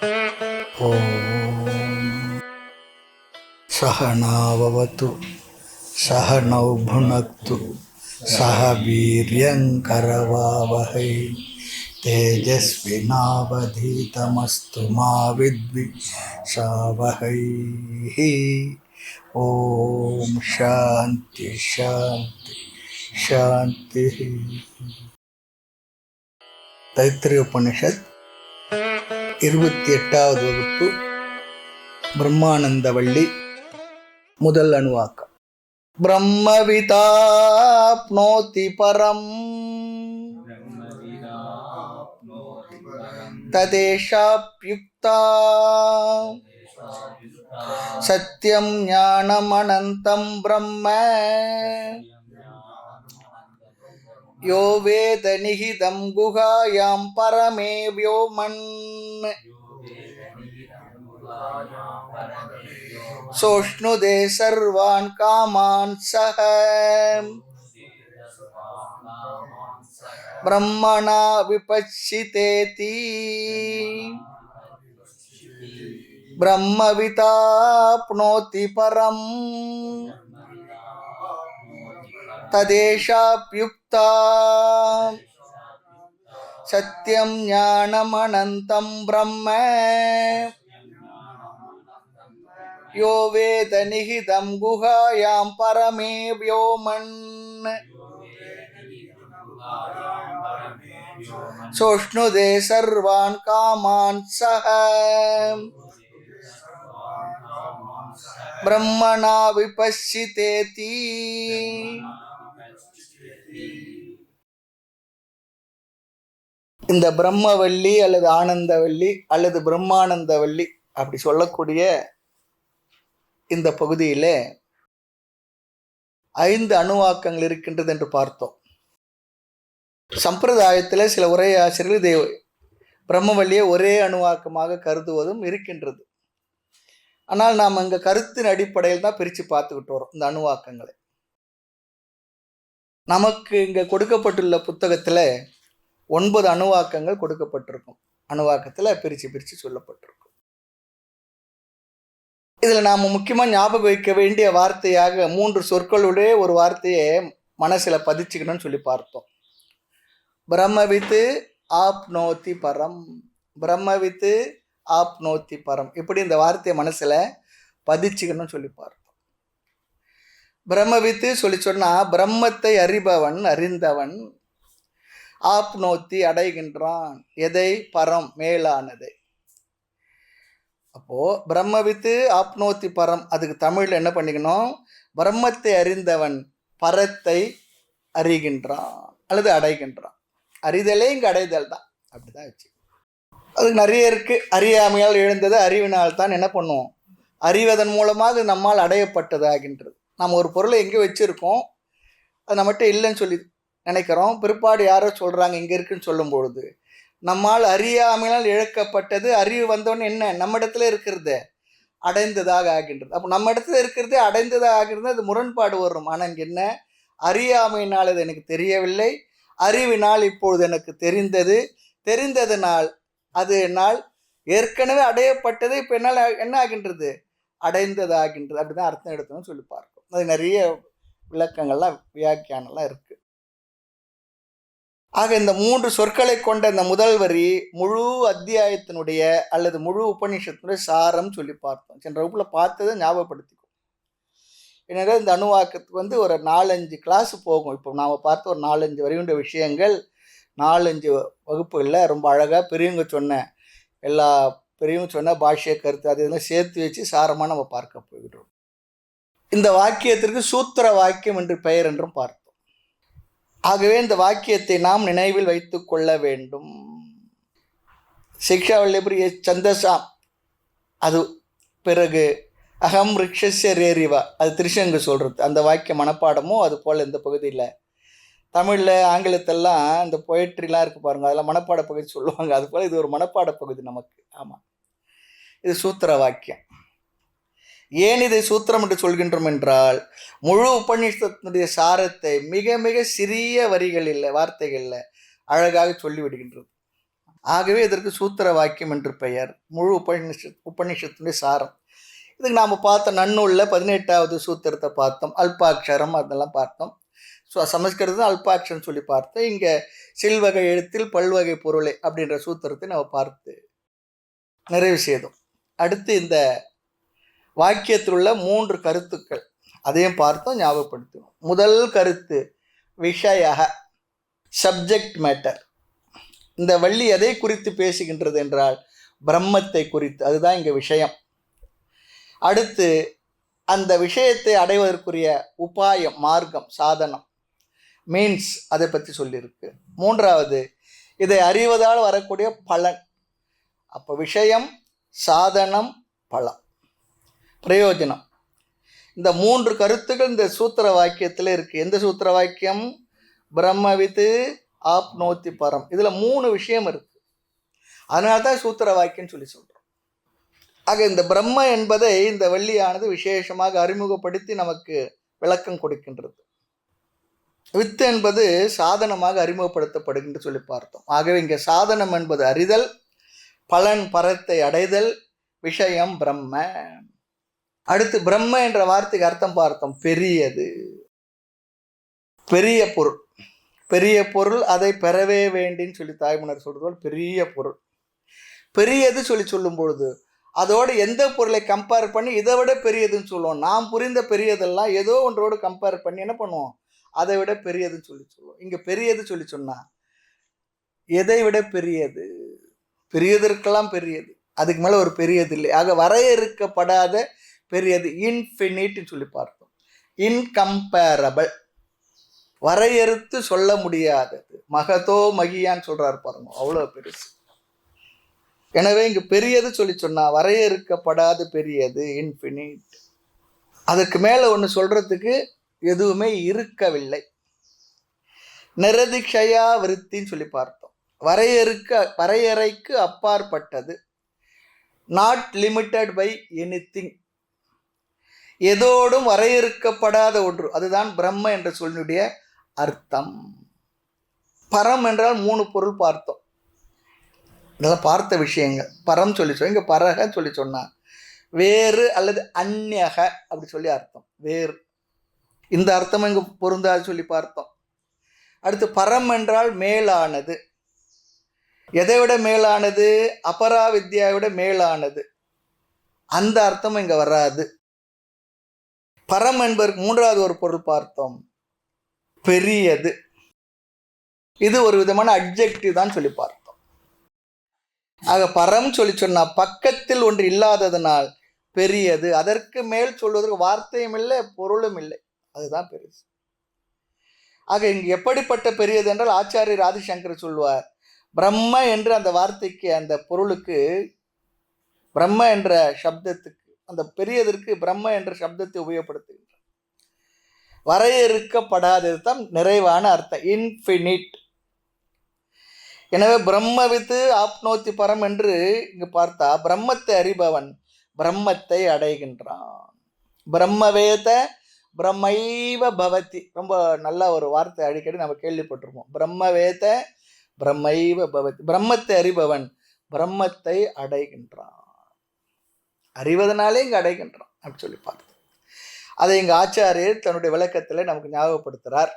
ஓம் சகனாவவது சகனௌ புனக்து சக வீரியங்கரவாவகை தேஜஸ்வினாவதீதமஸ்து மா வித்விஷாவகை. ஓம் சாந்தி சாந்தி சாந்தி. தைத்திரிய உபனிஷத் 28வது வகுப்பு, பிரம்மானந்தவள்ளி, முதல் அணுவாக்கம். பிரம்மவிதாப்னோதி பரம் ததேஷாப்யுக்தா சத்யம் ஞானமனந்தம் பிரம்ம யோ வேத நிஹிதம் குஹாயாம் பரமே வ்யோமன் சோஷ்ணுதே சர்வான் காமான் சஹ பிரம்மணா விபச்சிதேதி பிரம்மவிதாப்னோதி பரம் ததேஷாப்யுக்தா சத்யம் ஞானமனந்தம் பிரம்ம யோ வேத நிஹிதம் குஹாயாம் பரமே வ்யோமன் சோஷ்ணுதே சர்வான் காமான் சஹ பிரம்மணா விபச்சிதேதி. இந்த பிரம்மவல்லி அல்லது ஆனந்தவல்லி அல்லது பிரம்மானந்தவல்லி அப்படி சொல்லக்கூடிய இந்த பகுதியிலே 5 அணுவாக்கங்கள் இருக்கின்றது என்று பார்த்தோம். சம்பிரதாயத்தில் சில உரையாசிரியர்கள் இதை பிரம்மவல்லியை ஒரே அணுவாக்கமாக கருதுவதும் இருக்கின்றது. ஆனால் நாம் அங்கே கருத்தின் அடிப்படையில் தான் பிரித்து பார்த்துக்கிட்டு வரோம் இந்த அணுவாக்கங்களை. நமக்கு இங்கே கொடுக்கப்பட்டுள்ள புத்தகத்தில் 9 அணுவாக்கங்கள் கொடுக்கப்பட்டிருக்கும். அணுவாக்கத்தில் பிரித்து சொல்லப்பட்டிருக்கும். இதில் நாம் முக்கியமாக ஞாபகம் வைக்க வேண்டிய வார்த்தையாக 3 சொற்களுடைய ஒரு வார்த்தையை மனசில் பதிச்சுக்கணும்னு சொல்லி பார்த்தோம். பிரம்மவித்து ஆப்னோதி பரம், பிரம்மவித்து ஆப்னோதி பரம், இப்படி இந்த வார்த்தையை மனசில் பதிச்சுக்கணும்னு சொல்லி பார்த்தோம். பிரம்மவித்து சொல்லி சொன்னால் பிரம்மத்தை அறிபவன், அறிந்தவன். ஆப்னோத்தி அடைகின்றான், எதை? பரம், மேலானதை. அப்போ பிரம்மவித்து ஆப்னோத்தி பரம், அதுக்கு தமிழில் என்ன பண்ணிக்கணும்? பிரம்மத்தை அறிந்தவன் பரத்தை அறிகின்றான் அல்லது அடைகின்றான். அறிதலே இங்கே அடைதல் தான், அப்படிதான் வச்சு. அது நிறைய இருக்கு. அறியாமையால் எழுந்தது, அறிவினால் தான் என்ன பண்ணுவோம்? அறிவதன் மூலமாக நம்மால் அடையப்பட்டது ஆகின்றது. நம்ம ஒரு பொருளை எங்கே வச்சுருக்கோம், அது நம்மகிட்ட இல்லைன்னு சொல்லி நினைக்கிறோம். பிற்பாடு யாரோ சொல்கிறாங்க இங்கே இருக்குன்னு சொல்லும் பொழுது நம்மால் அறியாமையால் இழக்கப்பட்டது, அறிவு வந்தோன்னு என்ன நம்ம இடத்துல இருக்கிறது அடைந்ததாக ஆகின்றது. அப்போ நம்ம இடத்துல இருக்கிறது அடைந்ததாக ஆகின்றது. அது முரண்பாடு வரும். ஆனால் இங்கே என்ன? அறியாமையினால் அது எனக்கு தெரியவில்லை, அறிவினால் இப்பொழுது எனக்கு தெரிந்தது, தெரிந்ததனால் அது என்னால் ஏற்கனவே அடையப்பட்டது இப்போ என்னால் என்ன ஆகின்றது? அடைந்ததாகின்றது. அப்படி தான் அர்த்தம் எடுத்தோம்னு சொல்லி பார்க்கும். அது நிறைய விளக்கங்கள்லாம் வியாக்கியானம்லாம் இருக்குது. ஆக இந்த 3 சொற்களை கொண்ட இந்த முதல் வரி முழு அத்தியாயத்தினுடைய அல்லது முழு உபநிஷத்தினுடைய சாரம் சொல்லி பார்த்தோம். சென்ற வகுப்பில் பார்த்ததை ஞாபகப்படுத்திக்கும். எனவே இந்த அணுவாக்கத்துக்கு ஒரு 4-5 கிளாஸ் போகும். இப்போ நாம் பார்த்த ஒரு 4-5 வரையுண்ட விஷயங்கள் 4-5 வகுப்புகளில் ரொம்ப அழகாக பெரியவங்க சொன்ன எல்லா பெரியவங்க சொன்ன பாஷ்ய கருத்து அது இதெல்லாம் சேர்த்து வச்சு சாரமாக நம்ம பார்க்க போகிறோம். இந்த வாக்கியத்திற்கு சூத்திர வாக்கியம் என்று பெயர் என்றும் பார்த்தோம். ஆகவே இந்த வாக்கியத்தை நாம் நினைவில் வைத்து கொள்ள வேண்டும். சிக்ஷாவல்லிபுரிய சந்தசாம், அது பிறகு அகம் ரிக்ஷஸ்ய ரேரிவா, அது திருஷங்கு சொல்கிறது. அந்த வாக்கிய மனப்பாடமோ அது போல் இந்த பகுதியில் தமிழில் ஆங்கிலத்தெல்லாம் இந்த பொயட்ரிலாம் இருக்குது பாருங்கள், அதெல்லாம் மனப்பாட பகுதி சொல்லுவாங்க. அது போல் இது ஒரு மனப்பாட பகுதி நமக்கு. ஆமாம், இது சூத்திர வாக்கியம். ஏன் இதை சூத்திரம் என்று சொல்கின்றோம் என்றால், முழு உபநிஷத்தினுடைய சாரத்தை மிக மிக சிறிய வரிகளில், வார்த்தைகளில் அழகாக சொல்லிவிடுகின்றது. ஆகவே இதற்கு சூத்திர வாக்கியம் என்று பெயர். முழு உபநிஷத்துடைய சாரம். இதுக்கு நாம் பார்த்த நன்னூலில் 18வது சூத்திரத்தை பார்த்தோம். அல்பாட்சரம் அதெல்லாம் பார்த்தோம். சமஸ்கிருதம் அல்பாட்சரம் சொல்லி பார்த்தோம். இங்கே சில்வகை எழுத்தில் பல்வகை பொருளை அப்படின்ற சூத்திரத்தை நம்ம பார்த்து நிறைவு செய்தோம். அடுத்து இந்த வாக்கியத்தில் உள்ள 3 கருத்துக்கள் அதையும் பார்த்தோம், ஞாபகப்படுத்தணும். முதல் கருத்து விஷய, சப்ஜெக்ட் மேட்டர். இந்த வள்ளி எதை குறித்து பேசுகின்றது என்றால் பிரம்மத்தை குறித்து, அதுதான் இங்கே விஷயம். அடுத்து அந்த விஷயத்தை அடைவதற்குரிய உபாயம், மார்க்கம், சாதனம், மீன்ஸ், அதை பற்றி சொல்லியிருக்கு. மூன்றாவது இதை அறிவதால் வரக்கூடிய பலன். அப்போ விஷயம், சாதனம், பலம், பிரயோஜனம். இந்த 3 கருத்துக்கள் இந்த சூத்திர வாக்கியத்தில் இருக்குது. எந்த சூத்திர வாக்கியம்? பிரம்மவித்து ஆப்னோத்தி பரம். இதில் 3 விஷயம் இருக்குது. அதனால தான் சூத்திர வாக்கியம் சொல்லி சொல்கிறோம். ஆக இந்த பிரம்ம என்பதை இந்த வள்ளியானது விசேஷமாக அறிமுகப்படுத்தி நமக்கு விளக்கம் கொடுக்கின்றது. வித்து என்பது சாதனமாக அறிமுகப்படுத்தப்படுகின்ற சொல்லி பார்த்தோம். ஆகவே இங்கே சாதனம் என்பது அறிதல், பலன் பரத்தை அடைதல், விஷயம் பிரம்ம. அடுத்து பிரம்ம என்ற வார்த்தைக்கு அர்த்தம் பார்த்தோம், பெரியது, பெரிய பொருள். பெரிய பொருள், அதை பெறவே வேண்டின்னு சொல்லி தாய்மன்னர் சொல்றது பெரிய பொருள். பெரியது சொல்லி சொல்லும் பொழுது அதோடு எந்த பொருளை கம்பேர் பண்ணி இதை விட பெரியதுன்னு சொல்லுவோம். நாம் புரிந்த பெரியதெல்லாம் ஏதோ ஒன்றோடு கம்பேர் பண்ணி என்ன பண்ணுவோம், அதை விட பெரியதுன்னு சொல்லி சொல்லுவோம். இங்கே பெரியது சொல்லி சொன்னால் எதை விட பெரியது, பெரியதற்கெல்லாம் பெரியது, அதுக்கு மேலே ஒரு பெரியது இல்லை. ஆக வரையறுக்கப்படாத பெரியது, இன்ஃபினிட்னு சொல்லி பார்த்தோம். இன்கம்பேரபிள், வரையறுத்து சொல்ல முடியாதது. மகதோ மகியான்னு சொல்கிறாரு பாருங்க, அவ்வளோ பெருசு. எனவே இங்கு பெரியது சொல்லி சொன்னால் வரையறுக்கப்படாத பெரியது, இன்ஃபினிட். அதுக்கு மேலே ஒன்று சொல்கிறதுக்கு எதுவுமே இருக்கவில்லை. நிரதிக்ஷயா விருத்தின்னு சொல்லி பார்த்தோம். வரையறைக்கு அப்பாற்பட்டது, நாட் லிமிட்டட் பை எனிதிங். எதோடும் வரையறுக்கப்படாத ஒன்று, அதுதான் பிரம்ம என்ற சொல்லுடைய அர்த்தம். பரம் என்றால் 3 பொருள் பார்த்தோம். இதெல்லாம் பார்த்த விஷயங்கள். பரம் சொல்லி சொன்ன, இங்கே பரக சொல்லி சொன்னா வேறு அல்லது அந்நியக அப்படி சொல்லி அர்த்தம், வேறு. இந்த அர்த்தம் இங்கே பொருந்தாது சொல்லி பார்த்தோம். அடுத்து பரம் என்றால் மேலானது. எதை விட மேலானது? அபராவித்யாவை விட மேலானது. அந்த அர்த்தம் இங்கே வராது. பரம் என்பதற்கு 3வது ஒரு பொருள் பார்த்தோம், பெரியது. இது ஒரு விதமான அட்ஜெக்டிவ் தான் சொல்லி பார்த்தோம். ஆக பரம் சொல்லி சொன்னா பக்கத்தில் ஒன்று இல்லாததனால் பெரியது. அதற்கு மேல் சொல்வதற்கு வார்த்தையும் இல்லை, பொருளும் இல்லை, அதுதான் பெருசு. ஆக இங்கு எப்படிப்பட்ட பெரியது என்றால் ஆச்சாரியர் ஆதிசங்கர் சொல்வார், பிரம்ம என்று அந்த வார்த்தைக்கு, அந்த பொருளுக்கு, பிரம்ம என்ற சப்தத்துக்கு, அந்த பெரியதற்கு பிரம்ம என்ற சப்தத்தை உபயோகப்படுத்துகின்றார். வரையறுக்கப்படாதது தான் நிறைவான அர்த்தம், இன்ஃபினிட். எனவே பிரம்மவித்து ஆப்னோத்தி பரம் என்று இங்கு பார்த்தா பிரம்மத்தை அறிபவன் பிரம்மத்தை அடைகின்றான். பிரம்மவேத பிரம்மைவ பவதி, ரொம்ப நல்ல ஒரு வார்த்தை, அடிக்கடி நம்ம கேள்விப்பட்டிருப்போம். பிரம்மவேத பிரம்மைவ பவதி, பிரம்மத்தை அறிபவன் பிரம்மத்தை அடைகின்றான். அறிவதனாலே இங்கு அடைகின்றான் அப்படி சொல்லி பார்த்தோம். அதை இங்கு ஆச்சாரியர் தன்னுடைய விளக்கத்தில் நமக்கு ஞாபகப்படுத்துகிறார்.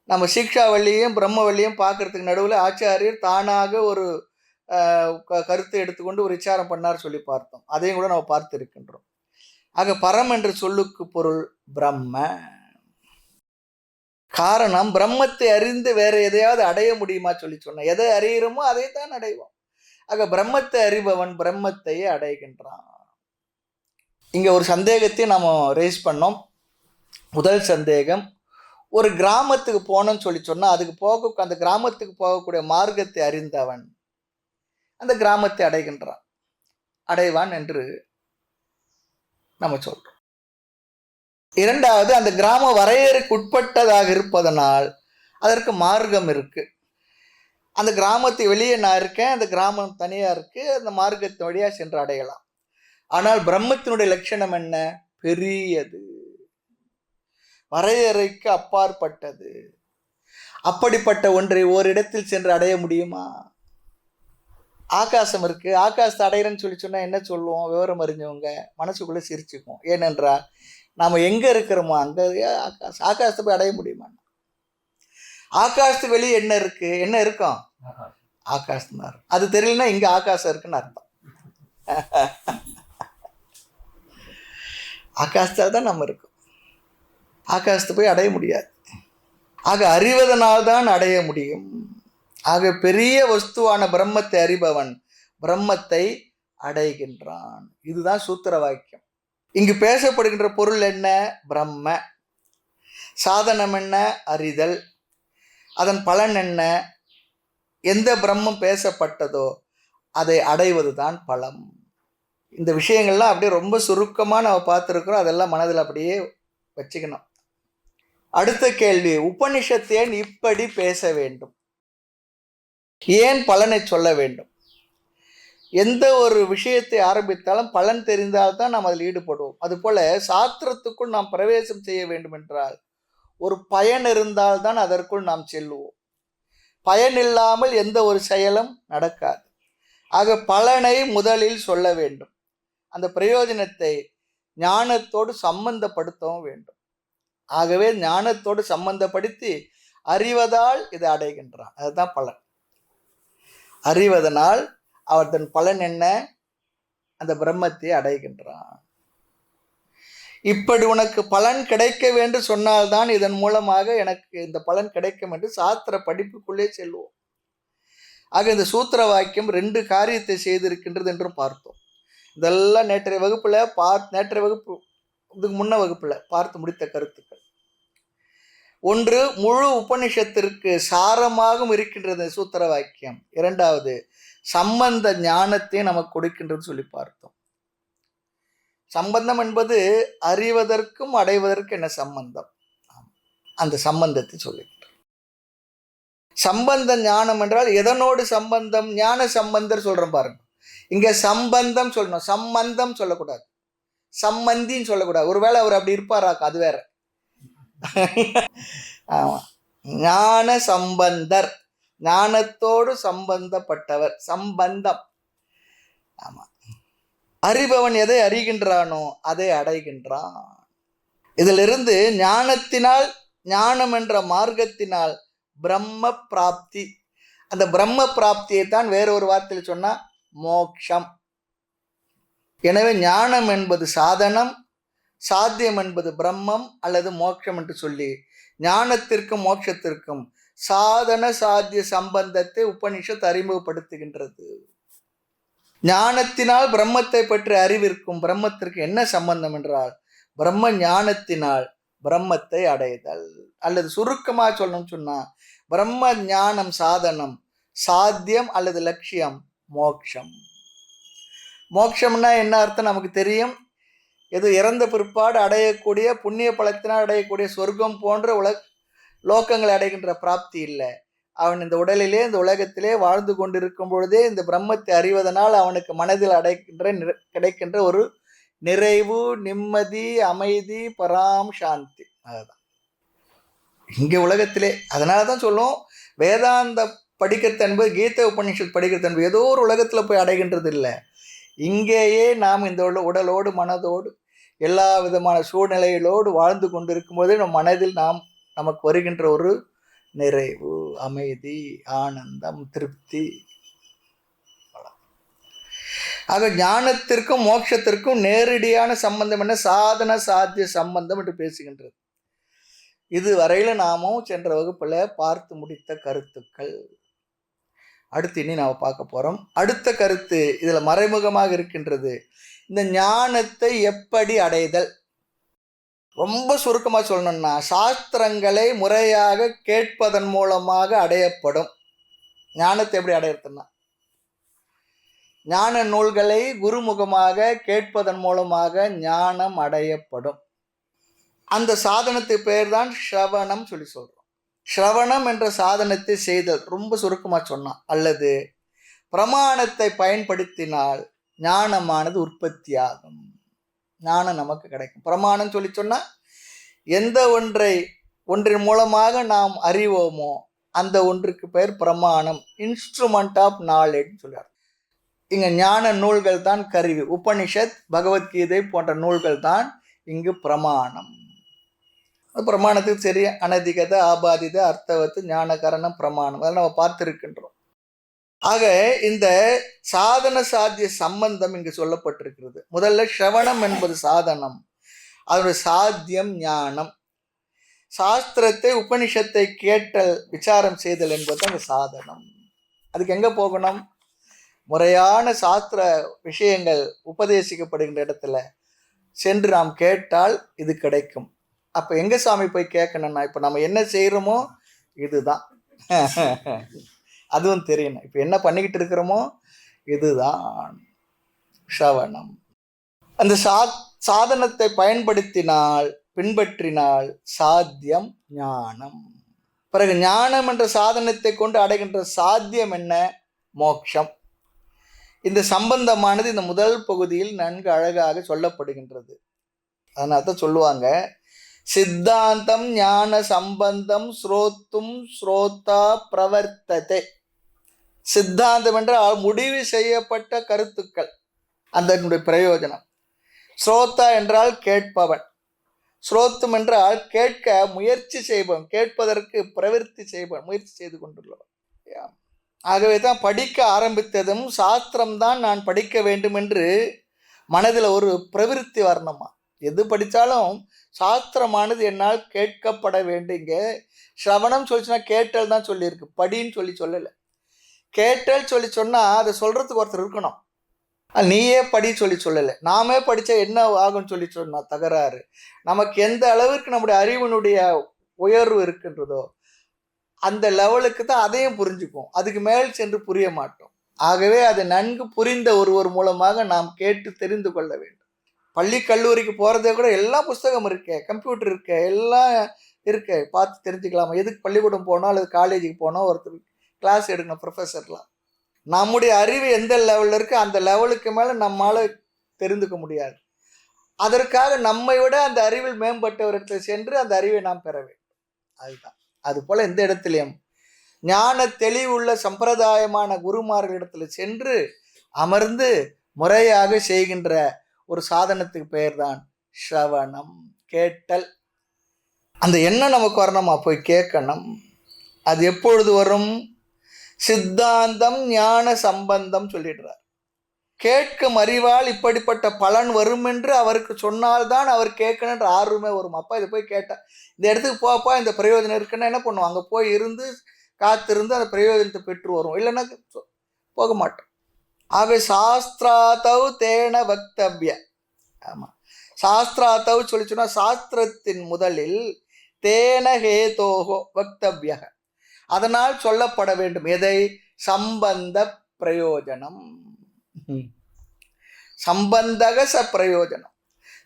நம்ம சீக்ஷாவள்ளியும் பிரம்மவள்ளியும் பார்க்கறதுக்கு நடுவில் ஆச்சாரியர் தானாக ஒரு கருத்தை எடுத்துக்கொண்டு ஒரு விசாரம் பண்ணார் சொல்லி பார்த்தோம். அதையும் கூட நம்ம பார்த்து இருக்கின்றோம். ஆக பரம் என்ற சொல்லுக்கு பொருள் பிரம்ம. காரணம், பிரம்மத்தை அறிந்து வேற எதையாவது அடைய முடியுமா சொல்லி சொன்ன, எதை அறிகிறோமோ அதை தான் அடைவோம். ஆக பிரம்மத்தை அறிபவன் பிரம்மத்தையே அடைகின்றான். இங்க ஒரு சந்தேகத்தை நம்ம ரேஸ் பண்ணோம். முதல் சந்தேகம், ஒரு கிராமத்துக்கு போனோம்னு சொல்லி சொன்னால் அதுக்கு அந்த கிராமத்துக்கு போகக்கூடிய மார்க்கத்தை அறிந்தவன் அந்த கிராமத்தை அடைவான் என்று நம்ம சொல்றோம். இரண்டாவது, அந்த கிராமம் வரையறைக்கு உட்பட்டதாக இருப்பதனால் அதற்கு மார்க்கம் இருக்கு. அந்த கிராமத்தை வெளியே நான் இருக்கேன், அந்த கிராமம் தனியா இருக்கு, அந்த மார்க்கத்தின் வழியா சென்று அடையலாம். ஆனால் பிரம்மத்தினுடைய லட்சணம் என்ன? பெரியது, வரையறைக்கு அப்பாற்பட்டது. அப்படிப்பட்ட ஒன்றை ஓரிடத்தில் சென்று அடைய முடியுமா? ஆகாசம் இருக்கு, ஆகாசத்தை அடையிறேன்னு சொல்லி சொன்னா என்ன சொல்லுவோம்? விவரம் அறிஞ்சவங்க மனசுக்குள்ள சிரிச்சுக்கும். ஏனென்றா நாம எங்க இருக்கிறோமோ அங்க ஆகாசம். ஆகாசத்தை போய் அடைய முடியுமா? ஆகாசத்து வெளியே என்ன இருக்கு? என்ன இருக்கும்? ஆகாசம் தான் இருக்கும். அது தெரியலன்னா இங்க ஆகாசம் இருக்குன்னு அர்த்தம். ஆகாசத்தால் தான் நம்ம இருக்கும். ஆகாசத்தை போய் அடைய முடியாது. ஆக அறிவதனால் தான் அடைய முடியும். ஆக பெரிய வஸ்துவான பிரம்மத்தை அறிபவன் பிரம்மத்தை அடைகின்றான். இதுதான் சூத்திர வாக்கியம். இங்கு பேசப்படுகின்ற பொருள் என்ன? பிரம்ம. சாதனம் என்ன? அறிதல். அதன் பலன் என்ன? எந்த பிரம்மம் பேசப்பட்டதோ அதை அடைவது தான் பலம். இந்த விஷயங்கள்லாம் அப்படியே ரொம்ப சுருக்கமாக நம்ம பார்த்துருக்குறோம். அதெல்லாம் மனதில் அப்படியே வச்சுக்கணும். அடுத்த கேள்வி, உபனிஷத் ஏன் இப்படி பேச வேண்டும்? ஏன் பலனை சொல்ல வேண்டும்? எந்த ஒரு விஷயத்தை ஆரம்பித்தாலும் பலன் தெரிந்தால்தான் நாம் அதில் ஈடுபடுவோம். அதுபோல சாஸ்திரத்துக்குள் நாம் பிரவேசம் செய்ய வேண்டும் என்றால் ஒரு பயன் இருந்தால்தான் அதற்குள் நாம் செல்லுவோம். பயன் இல்லாமல் எந்த ஒரு செயலும் நடக்காது. ஆக பலனை முதலில் சொல்ல வேண்டும். அந்த பிரயோஜனத்தை ஞானத்தோடு சம்பந்தப்படுத்தவும் வேண்டும். ஆகவே ஞானத்தோடு சம்பந்தப்படுத்தி அறிவதால் இதை அடைகின்றான். அதுதான் பலன். அறிவதனால் அவர் தன் பலன் என்ன? அந்த பிரம்மத்தை அடைகின்றான். இப்படி உனக்கு பலன் கிடைக்க வேண்டும் சொன்னால்தான் இதன் மூலமாக எனக்கு இந்த பலன் கிடைக்கும் என்று சாஸ்திர படிப்புக்குள்ளே செல்வோம். ஆக இந்த சூத்திர வாக்கியம் 2 காரியத்தை செய்திருக்கின்றது என்றும் பார்த்தோம். இதெல்லாம் நேற்றைய வகுப்புல இதுக்கு முன்ன வகுப்புல பார்த்து முடித்த கருத்துக்கள். ஒன்று, முழு உபனிஷத்திற்கு சாரமாகவும் இருக்கின்றது சூத்திர வாக்கியம். இரண்டாவது, சம்பந்த ஞானத்தை நமக்கு கொடுக்கின்றது சொல்லி பார்த்தோம். சம்பந்தம் என்பது அறிவதற்கும் அடைவதற்கு என்ன சம்பந்தம்? அந்த சம்பந்தத்தை சொல்லுகின்ற சம்பந்த ஞானம் என்றால் எதனோடு சம்பந்தம்? ஞான சம்பந்தர் சொல்றோம் பாருங்க. இங்க சம்பந்தம் சொல்லணும், சம்பந்தம் சொல்லக்கூடாது, சம்பந்தின்னு சொல்லக்கூடாது. ஒருவேளை அவர் அப்படி இருப்பாராக்கா, அது வேற. ஆமா, ஞான சம்பந்தர், ஞானத்தோடு சம்பந்தப்பட்டவர், சம்பந்தம். ஆமா, அறிபவன் எதை அறிகின்றானோ அதை அடைகின்றான். இதிலிருந்து ஞானத்தினால், ஞானம் என்ற மார்க்கத்தினால் பிரம்ம பிராப்தி. அந்த பிரம்ம பிராப்தியை தான் வேறொரு வார்த்தையில் சொன்னா மோக்ஷம். எனவே ஞானம் என்பது சாதனம், சாத்தியம் என்பது பிரம்மம் அல்லது மோட்சம் என்று சொல்லி ஞானத்திற்கும் மோட்சத்திற்கும் சாதன சாத்திய சம்பந்தத்தை உபனிஷத் அறிமுகப்படுத்துகின்றது. ஞானத்தினால் பிரம்மத்தை பற்றி அறிவிற்கும் பிரம்மத்திற்கு என்ன சம்பந்தம் என்றால் பிரம்ம ஞானத்தினால் பிரம்மத்தை அடைதல். அல்லது சுருக்கமாக சொல்லணும்னு சொன்னா பிரம்ம ஞானம் சாதனம், சாத்தியம் அல்லது லட்சியம் மோட்சம். மோட்சம்னா என்ன அர்த்தம் நமக்கு தெரியும். எது இறந்த பிற்பாடு அடையக்கூடிய புண்ணிய பலத்தினால் அடையக்கூடிய சொர்க்கம் போன்ற லோகங்களை அடைகின்ற பிராப்தி இல்லை. அவன் இந்த உடலிலே இந்த உலகத்திலே வாழ்ந்து கொண்டிருக்கும் பொழுதே இந்த பிரம்மத்தை அறிவதனால் அவனுக்கு மனதில் கிடைக்கின்ற ஒரு நிறைவு, நிம்மதி, அமைதி, பராம் சாந்தி. அதுதான் இங்கே உலகத்திலே. அதனால தான் சொல்லும், வேதாந்த படிக்கிறது என்பது, கீதை உபநிஷத் படிக்கிறது என்பது ஏதோ ஒரு உலகத்தில் போய் அடைகின்றது இல்லை. இங்கேயே நாம் இந்த உடலோடு மனதோடு எல்லா விதமான சூழ்நிலைகளோடு வாழ்ந்து கொண்டிருக்கும் போதே நம் மனதில் நமக்கு வருகின்ற ஒரு நிறைவு, அமைதி, ஆனந்தம், திருப்தி. ஆக ஞானத்திற்கும் மோட்சத்திற்கும் நேரடியான சம்பந்தம் என்ன? சாதன சாத்திய சம்பந்தம் என்று பேசுகின்றது. இது வரையில நாமும் சென்ற வகுப்புல பார்த்து முடித்த கருத்துக்கள். அடுத்து இனி நாம் பார்க்க போறோம். அடுத்த கருத்து இதுல மறைமுகமாக இருக்கின்றது. இந்த ஞானத்தை எப்படி அடைதல்? ரொம்ப சுருக்கமா சொல்லணும்னா, சாஸ்திரங்களை முறையாக கேட்பதன் மூலமாக அடையப்படும். ஞானத்தை எப்படி அடையிறதுன்னா, ஞான நூல்களை குருமுகமாக கேட்பதன் மூலமாக ஞானம் அடையப்படும். அந்த சாதனத்து பெயர் தான் ஸ்ரவணம் சொல்லி சொல்றோம். ஸ்ரவணம் என்ற சாதனத்தை செய்தல், ரொம்ப சுருக்கமா சொன்னா. அல்லது பிரமாணத்தை பயன்படுத்தினால் ஞானமானது உற்பத்தியாகும், ஞானம் நமக்கு கிடைக்கும். பிரமாணம் சொல்லி சொன்னா எந்த ஒன்றின் மூலமாக நாம் அறிவோமோ அந்த ஒன்றுக்கு பெயர் பிரமாணம், இன்ஸ்ட்ருமெண்ட் ஆஃப் நாலேஜ் சொல்றார். இங்கே ஞான நூல்கள் தான் கருவி. உபனிஷத், பகவத்கீதை போன்ற நூல்கள் தான் இங்கு பிரமாணம். பிரமாணத்துக்கு சரி, அனதிகத, ஆபாதித, அர்த்தவத்து, ஞானகரணம், பிரமாணம், அதெல்லாம் நம்ம பார்த்துருக்கின்றோம். ஆக இந்த சாதன சாத்திய சம்பந்தம் இங்கு சொல்லப்பட்டிருக்கிறது. முதல்ல ஸ்ரவணம் என்பது சாதனம், அதனுடைய சாத்தியம் ஞானம். சாஸ்திரத்தை, உபனிஷத்தை கேட்டல், விசாரம் செய்தல் என்பது அந்த சாதனம். அதுக்கு எங்கே போகணும்? முறையான சாஸ்திர விஷயங்கள் உபதேசிக்கப்படுகின்ற இடத்துல சென்று நாம் கேட்டால் இது கிடைக்கும். அப்போ எங்கே சாமி போய் கேட்கணும்னா, இப்போ நம்ம என்ன செய்கிறோமோ இதுதான் அதுவும் தெரியணும். இப்போ என்ன பண்ணிக்கிட்டு இருக்கிறோமோ இதுதான் ஸ்ரவணம். அந்த சாதனத்தை பயன்படுத்தினால், பின்பற்றினால் சாத்தியம் ஞானம். பிறகு ஞானம் என்ற சாதனத்தை கொண்டு அடைகின்ற சாத்தியம் என்ன? மோட்சம். இந்த சம்பந்தமானது இந்த முதல் பகுதியில் நன்கு அழகாக சொல்லப்படுகின்றது. அதனால தான் சொல்லுவாங்க, சித்தாந்தம் ஞான சம்பந்தம் ஸ்ரோத்தும் ஸ்ரோதா பிரவர்த்ததே. சித்தாந்தம் என்றால் முடிவு செய்யப்பட்ட கருத்துக்கள், அதனுடைய பிரயோஜனம். ஸ்ரோதா என்றால் கேட்பவன், ஸ்ரோத்தும் என்றால் கேட்க முயற்சி செய்பவன், கேட்பதற்கு பிரவர்த்தி செய்பவன், முயற்சி செய்து கொண்டுள்ளவன். ஆகவே தான் படிக்க ஆரம்பித்ததும் சாஸ்திரம்தான் நான் படிக்க வேண்டும் என்று மனதில் ஒரு பிரவிற்த்தி வரணுமா. எது படித்தாலும் சாஸ்திரமானது என்னால் கேட்கப்பட வேண்டுங்க. ஸ்ரவணம் சொல்லிச்சுன்னா கேட்டல் தான் சொல்லியிருக்கு, படின்னு சொல்லலை. கேட்டல் சொன்னால் அதை சொல்கிறதுக்கு ஒருத்தர் இருக்கணும். நீயே படி சொல்லலை. நாமே படித்தா என்ன ஆகும்னு சொன்னா தகராறு. நமக்கு எந்த அளவிற்கு நம்முடைய அறிவினுடைய உயர்வு இருக்கின்றதோ அந்த லெவலுக்கு தான் அதையும் புரிஞ்சுக்கும். அதுக்கு மேல் சென்று புரிய மாட்டோம். ஆகவே அதை நன்கு புரிந்த ஒருவர் மூலமாக நாம் கேட்டு தெரிந்து கொள்ள வேண்டும். பள்ளி கல்லூரிக்கு போகிறதே கூட எல்லா புஸ்தகம் இருக்கே, கம்ப்யூட்டர் இருக்கே, எல்லாம் இருக்கே, பார்த்து தெரிஞ்சுக்கலாமா? எதுக்கு பள்ளிக்கூடம் போனோம் அல்லது காலேஜுக்கு போனோம், ஒருத்தர் கிளாஸ் எடுக்கணும், ப்ரொஃபஸர்லாம். நம்முடைய அறிவு எந்த லெவலில் இருக்குது அந்த லெவலுக்கு மேலே நம்மளால் தெரிந்துக்க முடியாது. அதற்காக நம்மை விட அந்த அறிவில் மேம்பட்டவரிடத்தில் சென்று அந்த அறிவை நாம் பெற வேண்டும். அதுதான். அதுபோல் இந்த இடத்துலையும் ஞான தெளிவுள்ள சம்பிரதாயமான குருமார்களிடத்தில் சென்று அமர்ந்து முறையாக செய்கின்ற ஒரு சாதனத்துக்கு பெயர் தான் ஸ்ரவணம், கேட்டல். அந்த எண்ணம் நமக்கு வரணுமா? போய் கேட்கணும். அது எப்பொழுது வரும்? சித்தாந்தம் ஞான சம்பந்தம் சொல்லிடுறார். கேட்கும் அறிவால் இப்படிப்பட்ட பலன் வரும் என்று அவருக்கு சொன்னால்தான் அவர் கேட்கணுன்ற ஆர்வமே வரும். அப்பா இதை போய் கேட்டா, இந்த இடத்துக்கு போப்பா, இந்த பிரயோஜனம் இருக்குன்னா என்ன பண்ணுவோம்? அங்கே போய் இருந்து காத்திருந்து அந்த பிரயோஜனத்தை பெற்று வரும், இல்லைன்னா போக மாட்டோம். ஆக சாஸ்திராத்தவ் தேன வக்தவ்ய. ஆமாம், சாஸ்திராத்தவ் சொன்னா சாஸ்திரத்தின் முதலில் தேன ஹேதோகோ வக்தவ்ய, அதனால் சொல்லப்பட வேண்டும். எதை? சம்பந்த பிரயோஜனம். சம்பந்தக ச பிரயோஜனம்,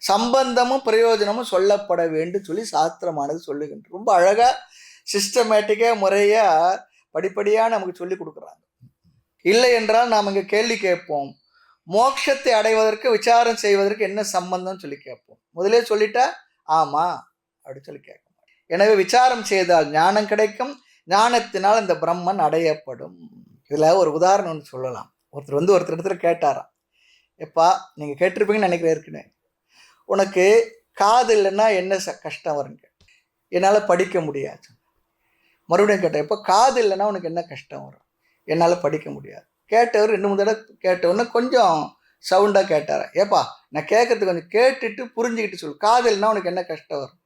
சம்பந்தமும் பிரயோஜனமும் சொல்லப்பட வேண்டும் சொல்லி சாஸ்திரமானது சொல்லுகின்ற. ரொம்ப அழகா சிஸ்டமேட்டிக்கா முறையா படிப்படியா நமக்கு சொல்லி கொடுக்குறாங்க. இல்லை என்றால் நாம் இங்கே கேள்வி கேட்போம், மோட்சத்தை அடைவதற்கு விசாரம் செய்வதற்கு என்ன சம்பந்தம் சொல்லி கேட்போம். முதலே சொல்லிட்டா ஆமா அப்படி சொல்லி கேட்க. எனவே விசாரம் செய்தால் ஞானம் கிடைக்கும், ஞானத்தினால் இந்த பிரம்மன் அடையப்படும். இதுல ஒரு உதாரணம் சொல்லலாம். ஒருத்தர் இடத்துல கேட்டாராம், எப்பா நீங்கள் கேட்டிருப்பீங்கன்னு நினைக்கிறேன் ஏற்கனவே, உனக்கு காது இல்லைன்னா என்ன கஷ்டம் வருங்க? என்னால் படிக்க முடியாது. மறுபடியும் கேட்டேன், எப்போ காது இல்லைன்னா உனக்கு என்ன கஷ்டம் வரும்? என்னால் படிக்க முடியாது. கேட்டவர் 2-3 தடவை கேட்டவுடனே கொஞ்சம் சவுண்டாக கேட்டாரா, ஏப்பா நான் கேட்கறதுக்கு கொஞ்சம் கேட்டுட்டு புரிஞ்சுக்கிட்டு சொல்லு, காது இல்லைன்னா உனக்கு என்ன கஷ்டம் வரும்?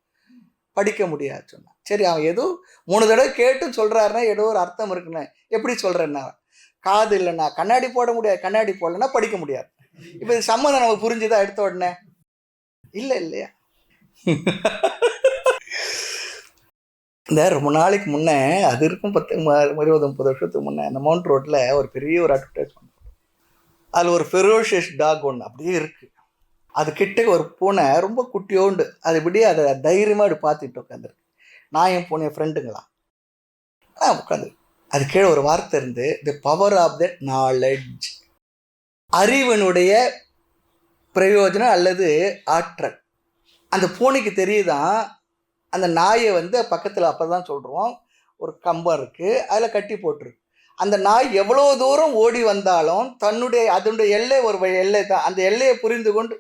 படிக்க முடியாது சொன்னான். சரி, அவன் ஏதோ 3 தடவை கேட்டு சொல்கிறாருன்னா ஏதோ ஒரு அர்த்தம் இருக்குன்னு. எப்படி சொல்கிறேன்னா, காது இல்லைன்னா கண்ணாடி போட முடியாது, கண்ணாடி போடலன்னா படிக்க முடியாது. இப்போ இது சம்மந்தம் நமக்கு புரிஞ்சுதான் எடுத்த உடனே? இல்லை இல்லையா? இந்த ரொம்ப நாளைக்கு முன்னே, அது இருக்கும் 10-20-30 வருஷத்துக்கு முன்னே, அந்த மவுண்ட் ரோட்டில் ஒரு பெரிய ஒரு அட்வர்டைஸ்மெண்ட். அதில் ஒரு ஃபெரோஷியஸ் டாக் ஒன்று அப்படியே இருக்குது. அது கிட்ட ஒரு பூனை ரொம்ப குட்டியோண்டு, அது இப்படியே அதை தைரியமாக அப்படி பார்த்துட்டு உட்காந்துருக்கு. நான் என் பூனை ஃப்ரெண்டுங்களா உட்காந்து, அது கீழே ஒரு வார்த்தை இருந்து, the power of the knowledge, அறிவனுடைய பிரயோஜனம் அல்லது ஆற்றல். அந்த பூனைக்கு தெரியுதான். அந்த நாயை பக்கத்தில் அப்போ தான் சொல்கிறோம், ஒரு கம்பம் இருக்குது, அதில் கட்டி போட்டிருக்கு. அந்த நாய் எவ்வளோ தூரம் ஓடி வந்தாலும் அதனுடைய எல்லை ஒரு எல்லை தான். அந்த எல்லையை புரிந்து கொண்டு